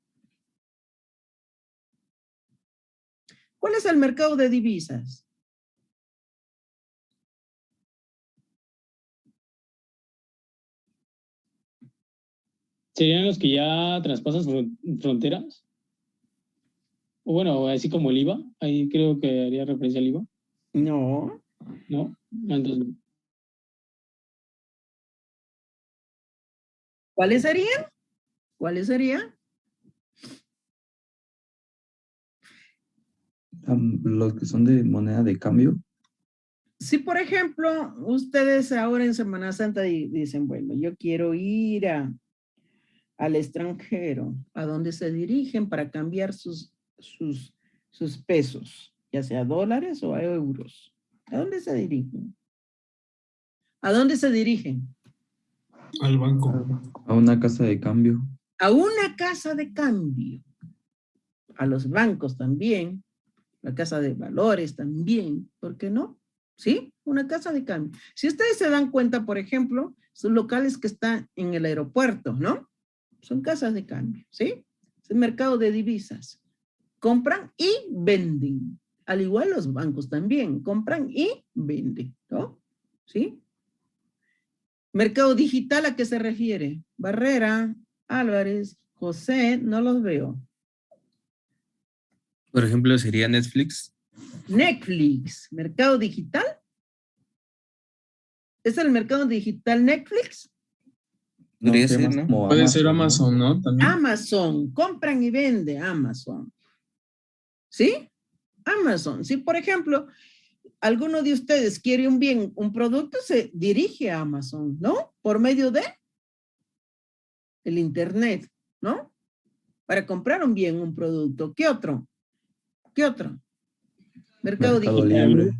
¿Cuál es el mercado de divisas? ¿Serían los que ya traspasan fronteras? O bueno, así como el IVA, ahí creo que haría referencia al IVA. No. ¿No? Entonces, ¿cuáles serían? ¿Cuáles serían? Los que son de moneda de cambio. Si, por ejemplo, ustedes ahora en Semana Santa dicen, bueno, yo quiero ir al extranjero, ¿a dónde se dirigen para cambiar sus pesos, ya sea dólares o a euros? ¿A dónde se dirigen? ¿A dónde se dirigen? Al banco. A una casa de cambio. A una casa de cambio. A los bancos también. La casa de valores también. ¿Por qué no? ¿Sí? Una casa de cambio. Si ustedes se dan cuenta, por ejemplo, son locales que están en el aeropuerto, ¿no? Son casas de cambio, ¿sí? Es el mercado de divisas. Compran y venden. Al igual los bancos también. Compran y venden, ¿no? ¿Sí? Mercado digital, ¿a qué se refiere? Barrera, Álvarez, José, no los veo. Por ejemplo, sería Netflix. Netflix, mercado digital. ¿Es el mercado digital Netflix? Podría ser, ¿no? Puede ser Amazon, ¿no? También. Amazon, compran y vende Amazon. ¿Sí? Amazon. Si, por ejemplo, alguno de ustedes quiere un bien, un producto, se dirige a Amazon, ¿no? Por medio de el internet, ¿no? para comprar un bien, un producto. ¿Qué otro? ¿Qué otro? Mercado digital. Libre.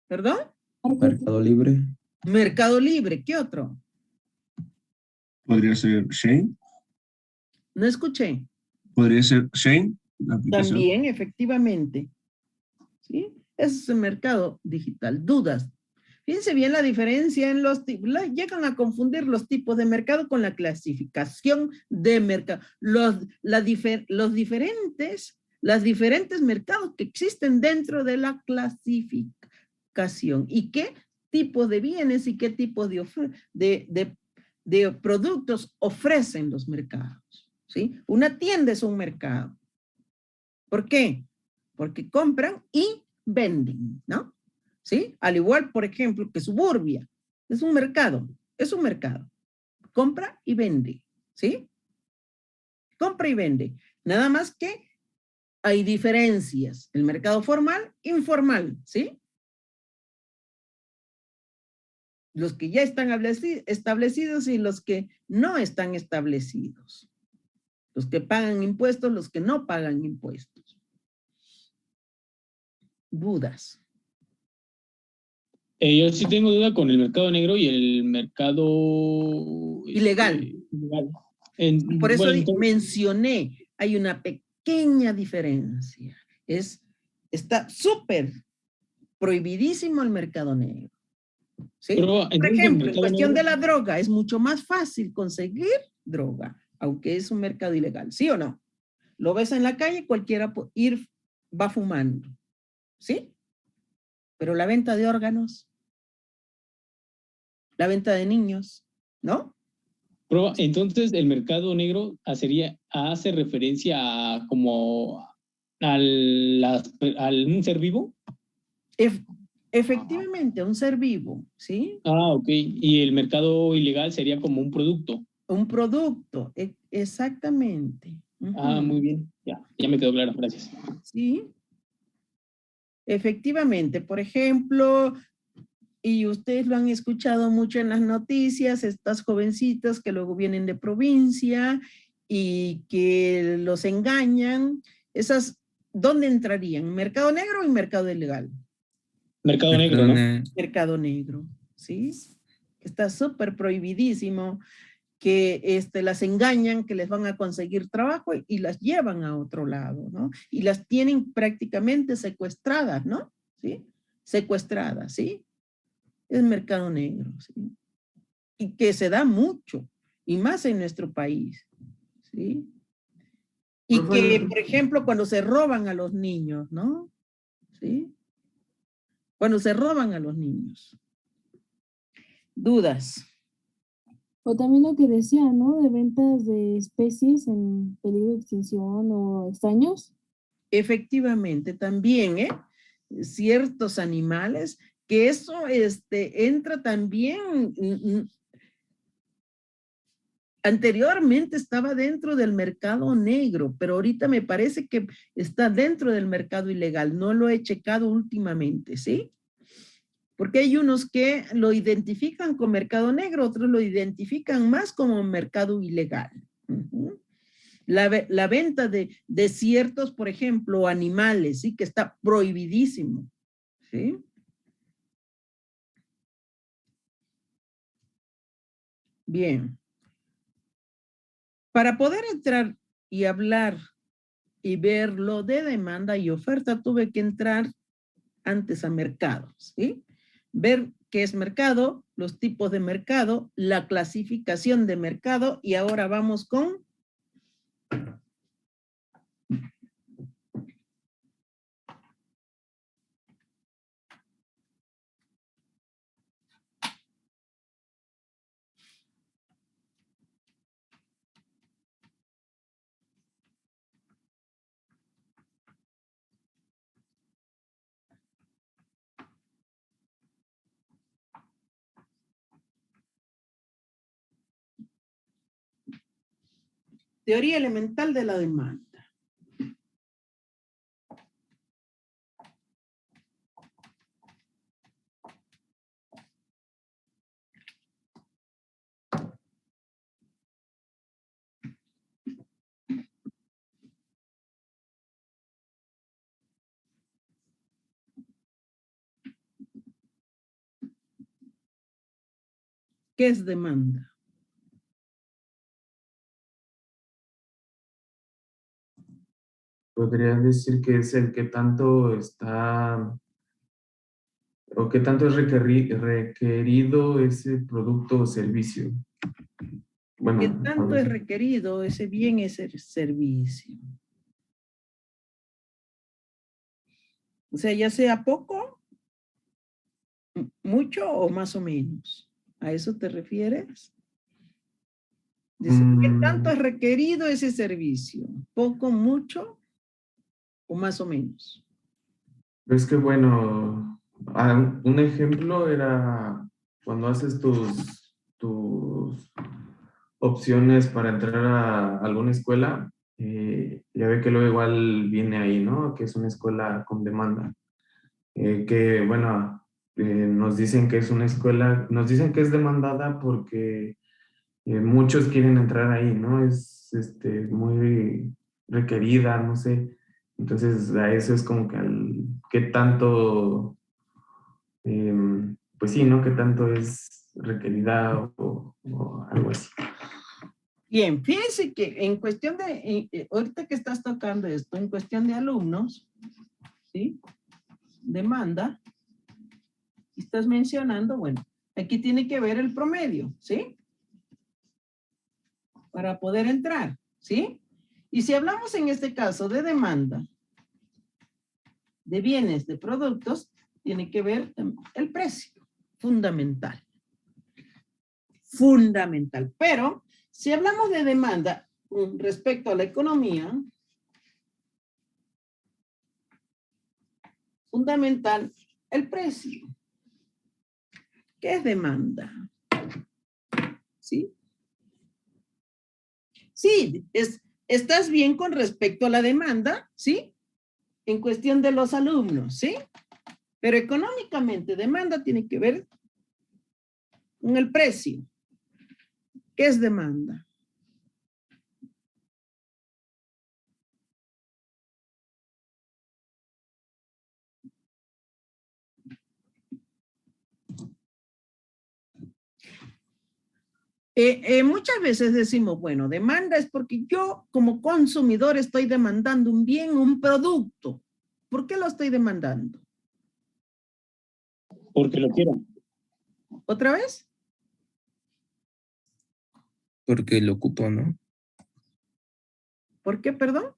¿Perdón? Mercado Libre. Mercado Libre. ¿Qué otro? Podría ser Shane. No escuché. Podría ser Shane, la aplicación. También, efectivamente. ¿Sí? Ese es el mercado digital. Dudas. Fíjense bien la diferencia en los tipos. Llegan a confundir los tipos de mercado con la clasificación de mercado. Los diferentes mercados que existen dentro de la clasificación. ¿Y qué tipo de bienes y qué tipo de productos ofrecen los mercados? ¿Sí? Una tienda es un mercado. ¿Por qué? Porque compran y venden, ¿no? ¿Sí? Al igual, por ejemplo, que Suburbia. Es un mercado. Compra y vende, ¿sí? Compra y vende. Nada más que hay diferencias. El mercado formal, informal, ¿sí? Los que ya están establecidos y los que no están establecidos. Los que pagan impuestos, los que no pagan impuestos. Dudas. Yo sí tengo duda con el mercado negro y el mercado ilegal. Ilegal. Por eso mencioné, hay una pequeña diferencia. Está súper prohibidísimo el mercado negro. ¿Sí? Pero, por ejemplo, en cuestión de la droga, es mucho más fácil conseguir droga, aunque es un mercado ilegal, ¿sí o no? Lo ves en la calle, cualquiera va fumando, ¿sí? Pero la venta de órganos, la venta de niños, ¿no? Pero entonces el mercado negro hace referencia a como al un ser vivo. Efectivamente, un ser vivo, ¿sí? Ok. Y el mercado ilegal sería como un producto. Un producto, exactamente. Muy bien. Ya me quedó claro, gracias. Sí. Efectivamente, por ejemplo, y ustedes lo han escuchado mucho en las noticias, estas jovencitas que luego vienen de provincia y que los engañan, esas, ¿dónde entrarían? ¿Mercado negro y mercado ilegal? Mercado negro, ¿no? Mercado negro, ¿sí? Está súper prohibidísimo que las engañan, que les van a conseguir trabajo y las llevan a otro lado, ¿no? Y las tienen prácticamente secuestradas, ¿no? ¿Sí? Secuestradas, ¿sí? Es mercado negro, ¿sí? Y que se da mucho, y más en nuestro país, ¿sí? Y que, por ejemplo, cuando se roban a los niños, ¿no? ¿Sí? Cuando se roban a los niños. Dudas. O también lo que decía, ¿no? De ventas de especies en peligro de extinción o extraños. Efectivamente, también, ciertos animales, que eso entra también, anteriormente estaba dentro del mercado negro, pero ahorita me parece que está dentro del mercado ilegal. No lo he checado últimamente, ¿sí? Porque hay unos que lo identifican con mercado negro, otros lo identifican más como mercado ilegal. La venta de ciertos, por ejemplo, animales, ¿sí? Que está prohibidísimo, ¿sí? Bien. Para poder entrar y hablar y ver lo de demanda y oferta, tuve que entrar antes a mercado, ¿sí? Ver qué es mercado, los tipos de mercado, la clasificación de mercado, y ahora vamos con teoría elemental de la demanda. ¿Qué es demanda? Podría decir que es el que tanto está, o que tanto es requerido ese producto o servicio. Bueno, ¿Qué tanto es requerido ese bien, ese servicio? O sea, ya sea poco, mucho o más o menos. ¿A eso te refieres? Dice, ¿qué tanto es requerido ese servicio? ¿Poco, mucho o más o menos? Es que bueno, un ejemplo era cuando haces tus opciones para entrar a alguna escuela, ya ve que luego igual viene ahí, ¿no? Que es una escuela con demanda. Que bueno, nos dicen que es una escuela, nos dicen que es demandada porque muchos quieren entrar ahí, ¿no? Es muy requerida, no sé. Entonces, a eso es como que qué tanto, pues sí, ¿no? Qué tanto es requerida o algo así. Bien, fíjense que en cuestión de, ahorita que estás tocando esto, en cuestión de alumnos, ¿sí? Demanda, estás mencionando, bueno, aquí tiene que ver el promedio, ¿sí? Para poder entrar, ¿sí? Y si hablamos en este caso de demanda, de bienes, de productos, tiene que ver el precio, fundamental. Fundamental. Pero si hablamos de demanda respecto a la economía, fundamental, el precio. ¿Qué es demanda? ¿Sí? Sí, estás bien con respecto a la demanda, ¿sí? En cuestión de los alumnos, ¿sí? Pero económicamente, demanda tiene que ver con el precio. ¿Qué es demanda? Muchas veces decimos, bueno, demanda es porque yo como consumidor estoy demandando un bien, un producto. ¿Por qué lo estoy demandando? Porque lo quiero. ¿Otra vez? Porque lo ocupo, ¿no? ¿Por qué, perdón?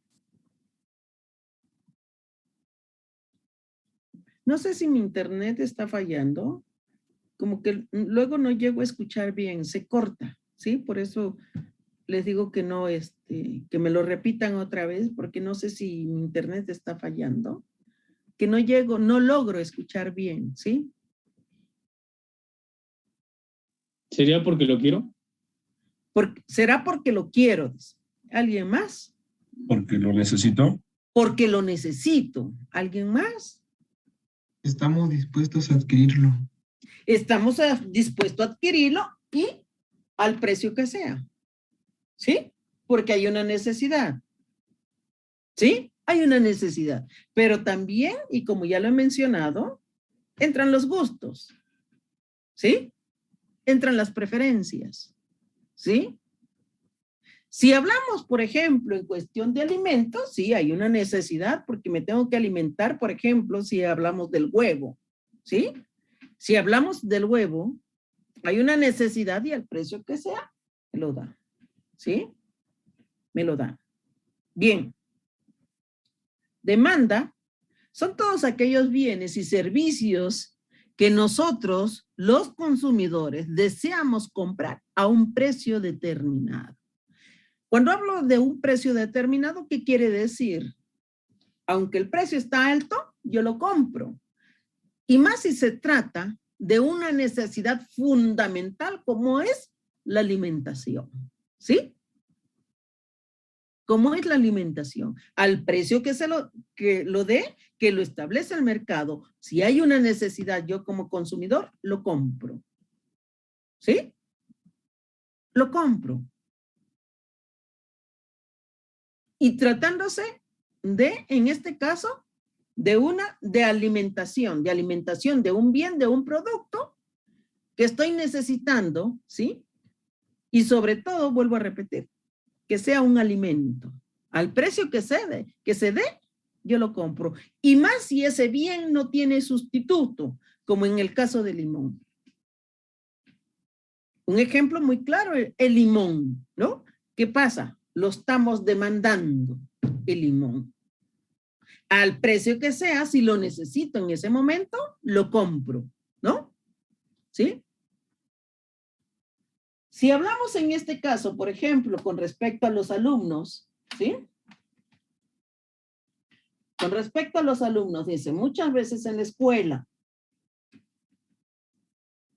No sé si mi internet está fallando. Como que luego no llego a escuchar bien, se corta, ¿sí? Por eso les digo que no, que me lo repitan otra vez, porque no sé si mi internet está fallando, que no llego, no logro escuchar bien, ¿sí? ¿Sería porque lo quiero? ¿Será porque lo quiero? Dice. ¿Alguien más? Porque lo necesito. Porque lo necesito. ¿Alguien más? Estamos dispuestos a adquirirlo. Estamos dispuestos a adquirirlo y al precio que sea. ¿Sí? Porque hay una necesidad. ¿Sí? Hay una necesidad. Pero también, y como ya lo he mencionado, entran los gustos. ¿Sí? Entran las preferencias. ¿Sí? Si hablamos, por ejemplo, en cuestión de alimentos, sí, hay una necesidad porque me tengo que alimentar, por ejemplo, si hablamos del huevo. ¿Sí? Si hablamos del huevo, hay una necesidad y al precio que sea, me lo da. ¿Sí? Me lo da. Bien. Demanda son todos aquellos bienes y servicios que nosotros, los consumidores, deseamos comprar a un precio determinado. Cuando hablo de un precio determinado, ¿qué quiere decir? Aunque el precio está alto, yo lo compro. Y más si se trata de una necesidad fundamental como es la alimentación. ¿Sí? ¿Cómo es la alimentación? Al precio que lo dé, que lo establece el mercado. Si hay una necesidad, yo como consumidor, lo compro. ¿Sí? Lo compro. Y tratándose de, en este caso, de alimentación de un bien, de un producto, que estoy necesitando, ¿sí? Y sobre todo, vuelvo a repetir, que sea un alimento. Al precio que se dé, yo lo compro. Y más si ese bien no tiene sustituto, como en el caso del limón. Un ejemplo muy claro, el limón, ¿no? ¿Qué pasa? Lo estamos demandando, el limón. Al precio que sea, si lo necesito en ese momento, lo compro, ¿no? ¿Sí? Si hablamos en este caso, por ejemplo, con respecto a los alumnos, ¿sí? Con respecto a los alumnos, dice, muchas veces en la escuela,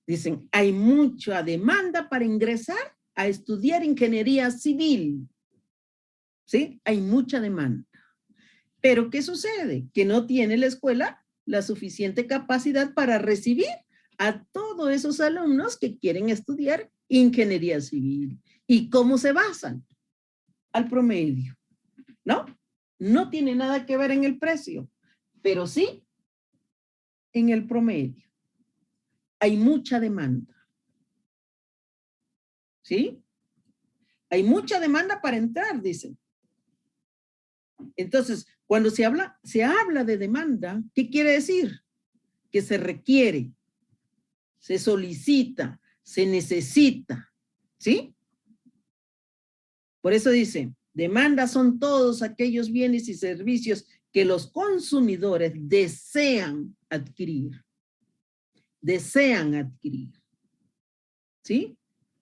dicen, hay mucha demanda para ingresar a estudiar ingeniería civil. ¿Sí? Hay mucha demanda. Pero ¿qué sucede? Que no tiene la escuela la suficiente capacidad para recibir a todos esos alumnos que quieren estudiar ingeniería civil. ¿Y cómo se basan? Al promedio, ¿no? No tiene nada que ver en el precio, pero sí en el promedio. Hay mucha demanda. ¿Sí? Hay mucha demanda para entrar, dicen. Entonces, cuando se habla de demanda, ¿qué quiere decir? Que se requiere, se solicita, se necesita, ¿sí? Por eso dice, demanda son todos aquellos bienes y servicios que los consumidores desean adquirir. Desean adquirir, ¿sí?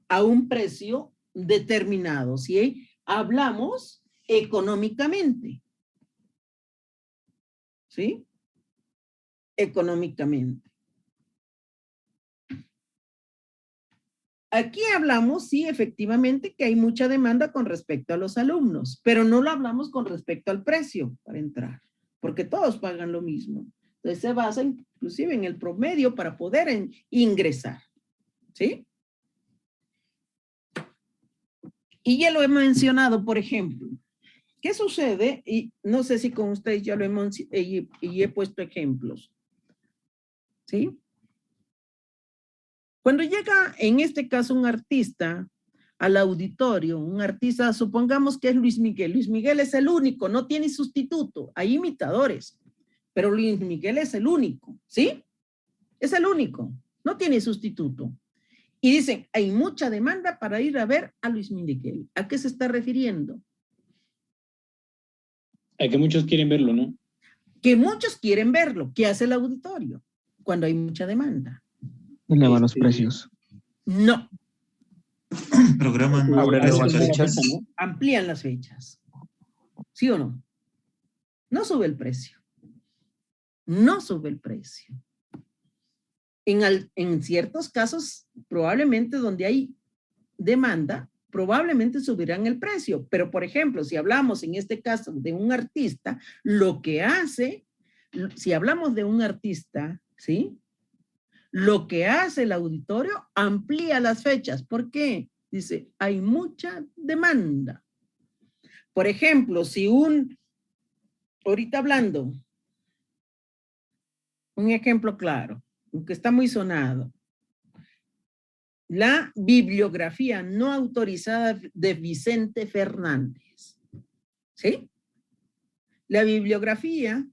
A un precio determinado, ¿sí? Hablamos económicamente, ¿sí? Económicamente. Aquí hablamos, sí, efectivamente, que hay mucha demanda con respecto a los alumnos, pero no lo hablamos con respecto al precio para entrar, porque todos pagan lo mismo. Entonces se basa inclusive en el promedio para poder ingresar, ¿sí? Y ya lo he mencionado, por ejemplo. ¿Qué sucede? Y no sé si con ustedes ya lo he puesto ejemplos, ¿sí? Cuando llega, en este caso, un artista al auditorio, un artista, supongamos que es Luis Miguel. Luis Miguel es el único, no tiene sustituto. Hay imitadores, pero Luis Miguel es el único, ¿sí? Es el único, no tiene sustituto. Y dicen, hay mucha demanda para ir a ver a Luis Miguel. ¿A qué se está refiriendo? A que muchos quieren verlo, ¿no? Que muchos quieren verlo. ¿Qué hace el auditorio cuando hay mucha demanda? Eleva los precios. No. Programan nuevas fechas. ¿no? Amplían las fechas. ¿Sí o no? No sube el precio. No sube el precio. En ciertos casos, probablemente donde hay demanda, probablemente subirán el precio. Pero, por ejemplo, si hablamos en este caso de un artista, lo que hace, si hablamos de un artista, ¿sí? Lo que hace el auditorio, amplía las fechas. ¿Por qué? Dice, hay mucha demanda. Por ejemplo, si ahorita hablando, un ejemplo claro, que está muy sonado, la bibliografía no autorizada de Vicente Fernández, ¿sí? La bibliografía,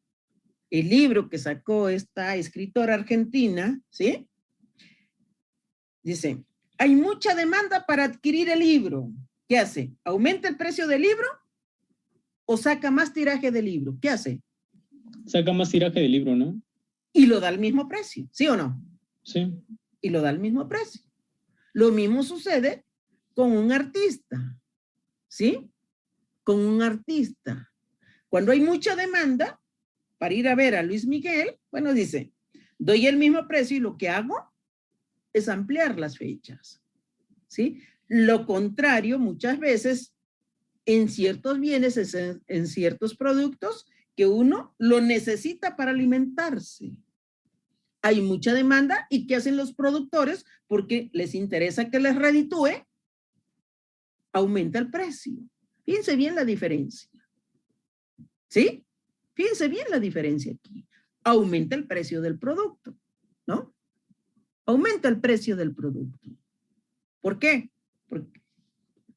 el libro que sacó esta escritora argentina, ¿sí? Dice, hay mucha demanda para adquirir el libro. ¿Qué hace? ¿Aumenta el precio del libro o saca más tiraje del libro? ¿Qué hace? Saca más tiraje del libro, ¿no? Y lo da al mismo precio, ¿sí o no? Sí. Y lo da al mismo precio. Lo mismo sucede con un artista, ¿sí? Con un artista. Cuando hay mucha demanda para ir a ver a Luis Miguel, bueno, dice, doy el mismo precio y lo que hago es ampliar las fechas, ¿sí? Lo contrario, muchas veces, en ciertos bienes, en ciertos productos, que uno lo necesita para alimentarse. Hay mucha demanda y ¿qué hacen los productores? Porque les interesa que les reditúe, aumenta el precio. Fíjense bien la diferencia. ¿Sí? Fíjense bien la diferencia aquí. Aumenta el precio del producto, ¿no? aumenta el precio del producto. ¿Por qué? Porque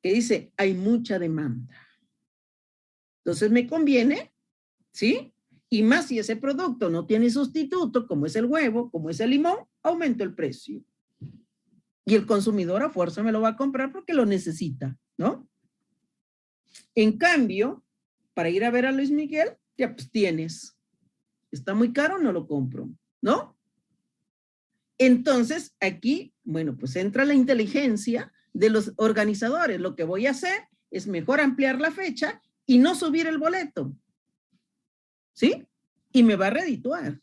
dice, hay mucha demanda. Entonces me conviene, ¿sí? Y más si ese producto no tiene sustituto, como es el huevo, como es el limón, aumento el precio. Y el consumidor a fuerza me lo va a comprar porque lo necesita, ¿no? En cambio, para ir a ver a Luis Miguel, ya pues tienes. Está muy caro, no lo compro, ¿no? Entonces, aquí, bueno, pues entra la inteligencia de los organizadores. Lo que voy a hacer es mejor ampliar la fecha y no subir el boleto. ¿Sí? Y me va a redituar.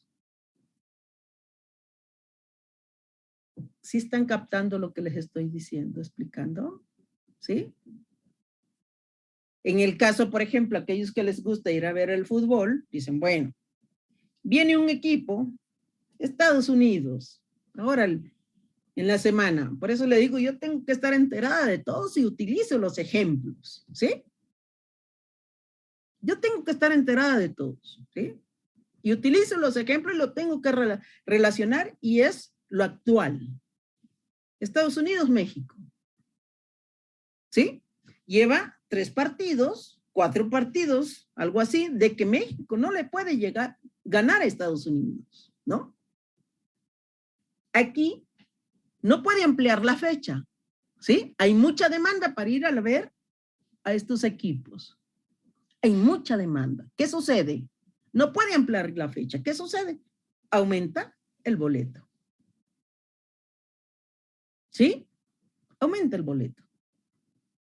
¿Sí están captando lo que les estoy diciendo, explicando? ¿Sí? En el caso, por ejemplo, aquellos que les gusta ir a ver el fútbol, dicen, bueno, viene un equipo, Estados Unidos, ahora en la semana. Por eso le digo, yo tengo que estar enterada de todos y utilizo los ejemplos, ¿sí? Yo tengo que estar enterada de todos, ¿sí? Y utilizo los ejemplos y lo tengo que relacionar y es lo actual. Estados Unidos, México. ¿Sí? Lleva 3 partidos, 4 partidos, algo así, de que México no le puede ganar a Estados Unidos, ¿no? Aquí no puede ampliar la fecha, ¿sí? Hay mucha demanda para ir a ver a estos equipos. Hay mucha demanda. ¿Qué sucede? No puede ampliar la fecha. ¿Qué sucede? Aumenta el boleto. ¿Sí? Aumenta el boleto.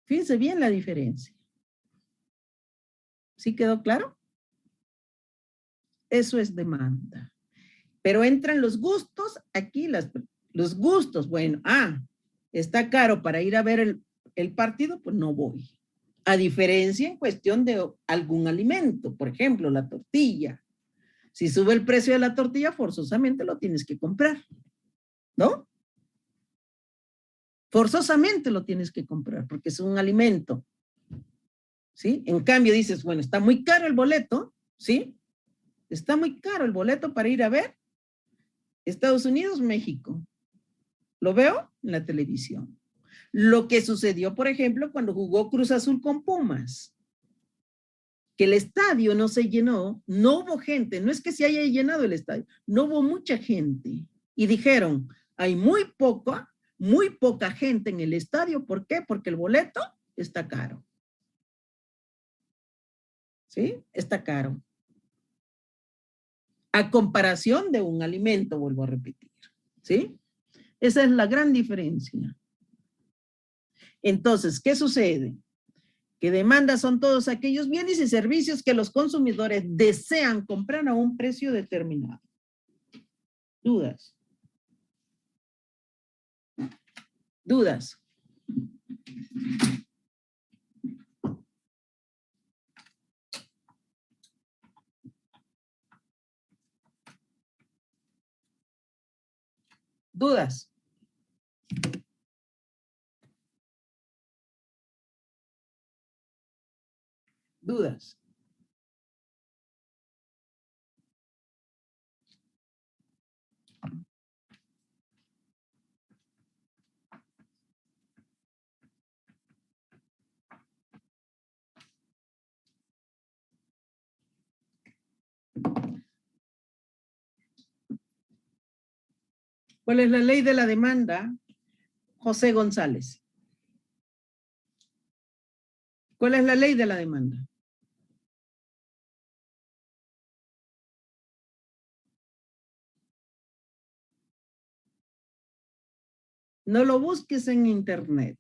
Fíjense bien la diferencia. ¿Sí quedó claro? Eso es demanda. Pero entran los gustos, aquí los gustos, bueno, está caro para ir a ver el partido, pues no voy. A diferencia en cuestión de algún alimento, por ejemplo, la tortilla. Si sube el precio de la tortilla, forzosamente lo tienes que comprar, ¿no? Forzosamente lo tienes que comprar porque es un alimento, ¿sí? En cambio dices, bueno, está muy caro el boleto, ¿sí? Está muy caro el boleto para ir a ver Estados Unidos, México. Lo veo en la televisión. Lo que sucedió, por ejemplo, cuando jugó Cruz Azul con Pumas, que el estadio no se llenó, no hubo gente, no es que se haya llenado el estadio, no hubo mucha gente. Y dijeron, hay muy poca gente en el estadio. ¿Por qué? Porque el boleto está caro. ¿Sí? Está caro. A comparación de un alimento, vuelvo a repetir. ¿Sí? Esa es la gran diferencia. Entonces, ¿qué sucede? Que demandas son todos aquellos bienes y servicios que los consumidores desean comprar a un precio determinado. ¿Dudas? ¿Dudas? ¿Dudas? ¿Dudas? ¿Cuál es la ley de la demanda? José González. ¿Cuál es la ley de la demanda? No lo busques en internet.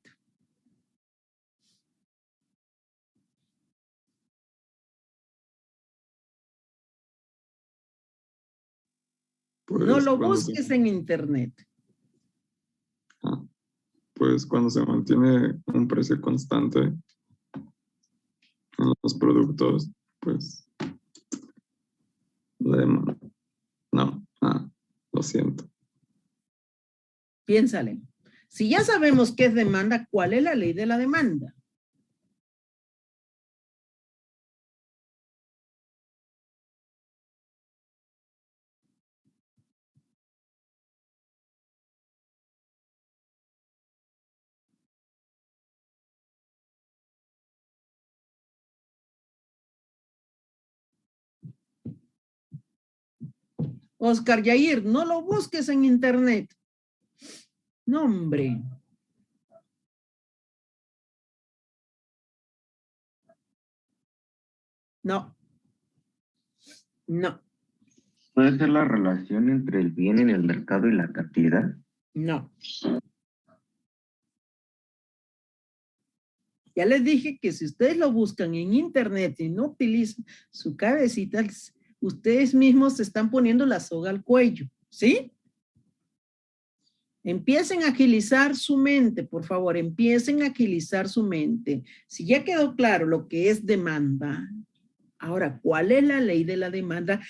Pues no lo busques en internet. Pues cuando se mantiene un precio constante en los productos, pues la demanda. No, lo siento. Piénsale. Si ya sabemos qué es demanda, ¿cuál es la ley de la demanda? Oscar Yair, no lo busques en internet. No, hombre. No. No. ¿Puede ser la relación entre el bien en el mercado y la cantidad? No. Ya les dije que si ustedes lo buscan en internet y no utilizan su cabecita, ustedes mismos se están poniendo la soga al cuello, ¿sí? Empiecen a agilizar su mente, por favor, empiecen a agilizar su mente. Si ya quedó claro lo que es demanda, ahora, ¿cuál es la ley de la demanda?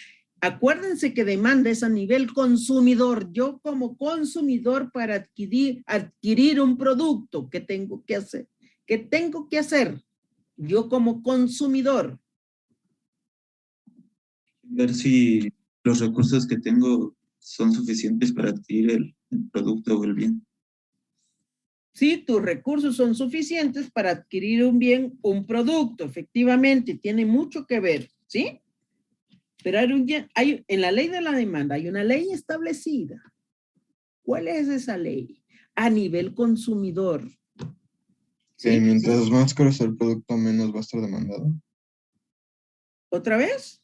Acuérdense que demanda es a nivel consumidor. Yo como consumidor para adquirir un producto, ¿qué tengo que hacer? ¿Qué tengo que hacer? Yo como consumidor. Ver si los recursos que tengo son suficientes para adquirir el producto o el bien. Si tus recursos son suficientes para adquirir un bien, un producto, efectivamente, tiene mucho que ver, ¿sí? Pero en la ley de la demanda hay una ley establecida. ¿Cuál es esa ley? A nivel consumidor. ¿Sí? Mientras más caro sea el producto, menos va a estar demandado. ¿Otra vez?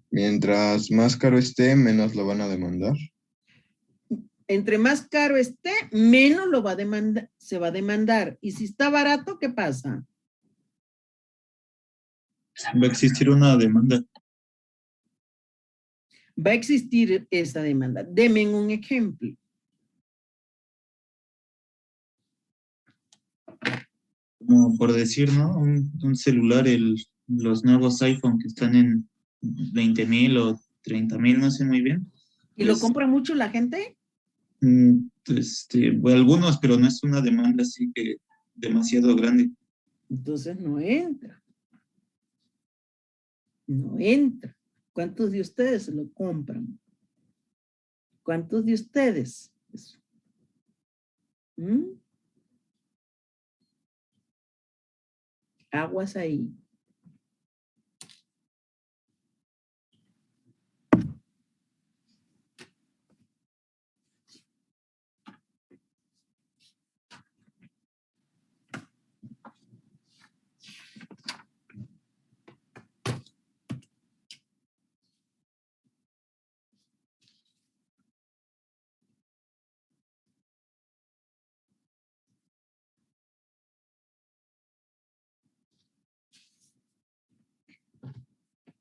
Mientras más caro esté, menos lo van a demandar. Entre más caro esté, menos se va a demandar. Y si está barato, ¿qué pasa? Va a existir una demanda. Va a existir esa demanda. Denme un ejemplo. Como por decir, ¿no? Un celular, los nuevos iPhone que están en 20,000 o 30,000, no sé muy bien. ¿Y lo compra mucho la gente? Bueno, algunos, pero no es una demanda así que demasiado grande. Entonces no entra. No entra. ¿Cuántos de ustedes lo compran? ¿Cuántos de ustedes? Aguas ahí.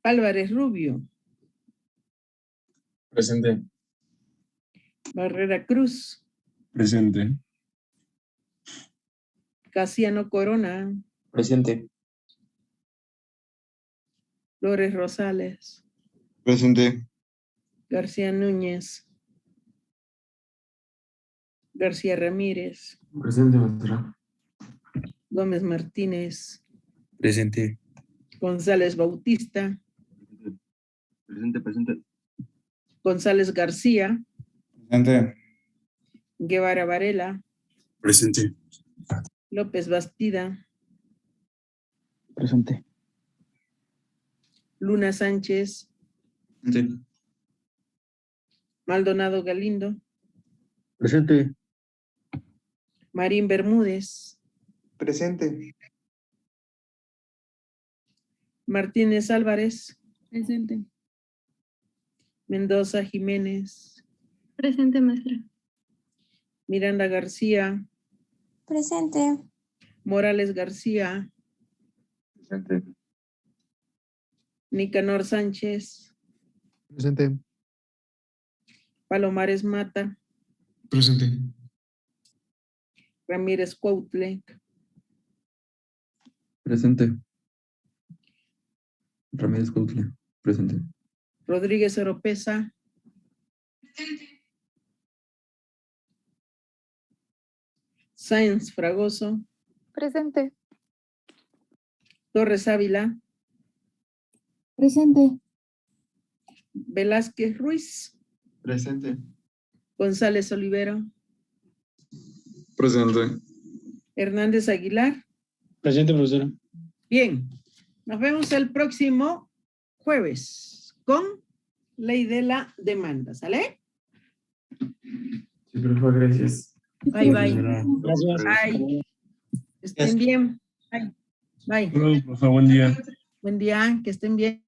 Álvarez Rubio. Presente. Barrera Cruz. Presente. Casiano Corona. Presente. Flores Rosales. Presente. García Núñez. García Ramírez. Presente, maestra. Gómez Martínez. Presente. González Bautista. Presente. González García. Presente. Guevara Varela. Presente. López Bastida. Presente. Luna Sánchez. Presente. Maldonado Galindo. Presente. Marín Bermúdez. Presente. Martínez Álvarez. Presente. Mendoza Jiménez. Presente, maestra. Miranda García. Presente. Morales García. Presente. Nicanor Sánchez. Presente. Palomares Mata. Presente. Ramírez Cuautle. Presente. Ramírez Cuautle. Presente. Rodríguez Oropesa. Sáenz Fragoso. Presente. Torres Ávila. Presente. Velázquez Ruiz. Presente. González Olivero. Presente. Hernández Aguilar. Presente, profesora. Bien, nos vemos el próximo jueves con ley de la demanda, ¿sale? Sí, profe, gracias. Bye, bye. Gracias. Bye. Estén bien. Bye. Bye. Profe, buen día. Buen día, que estén bien.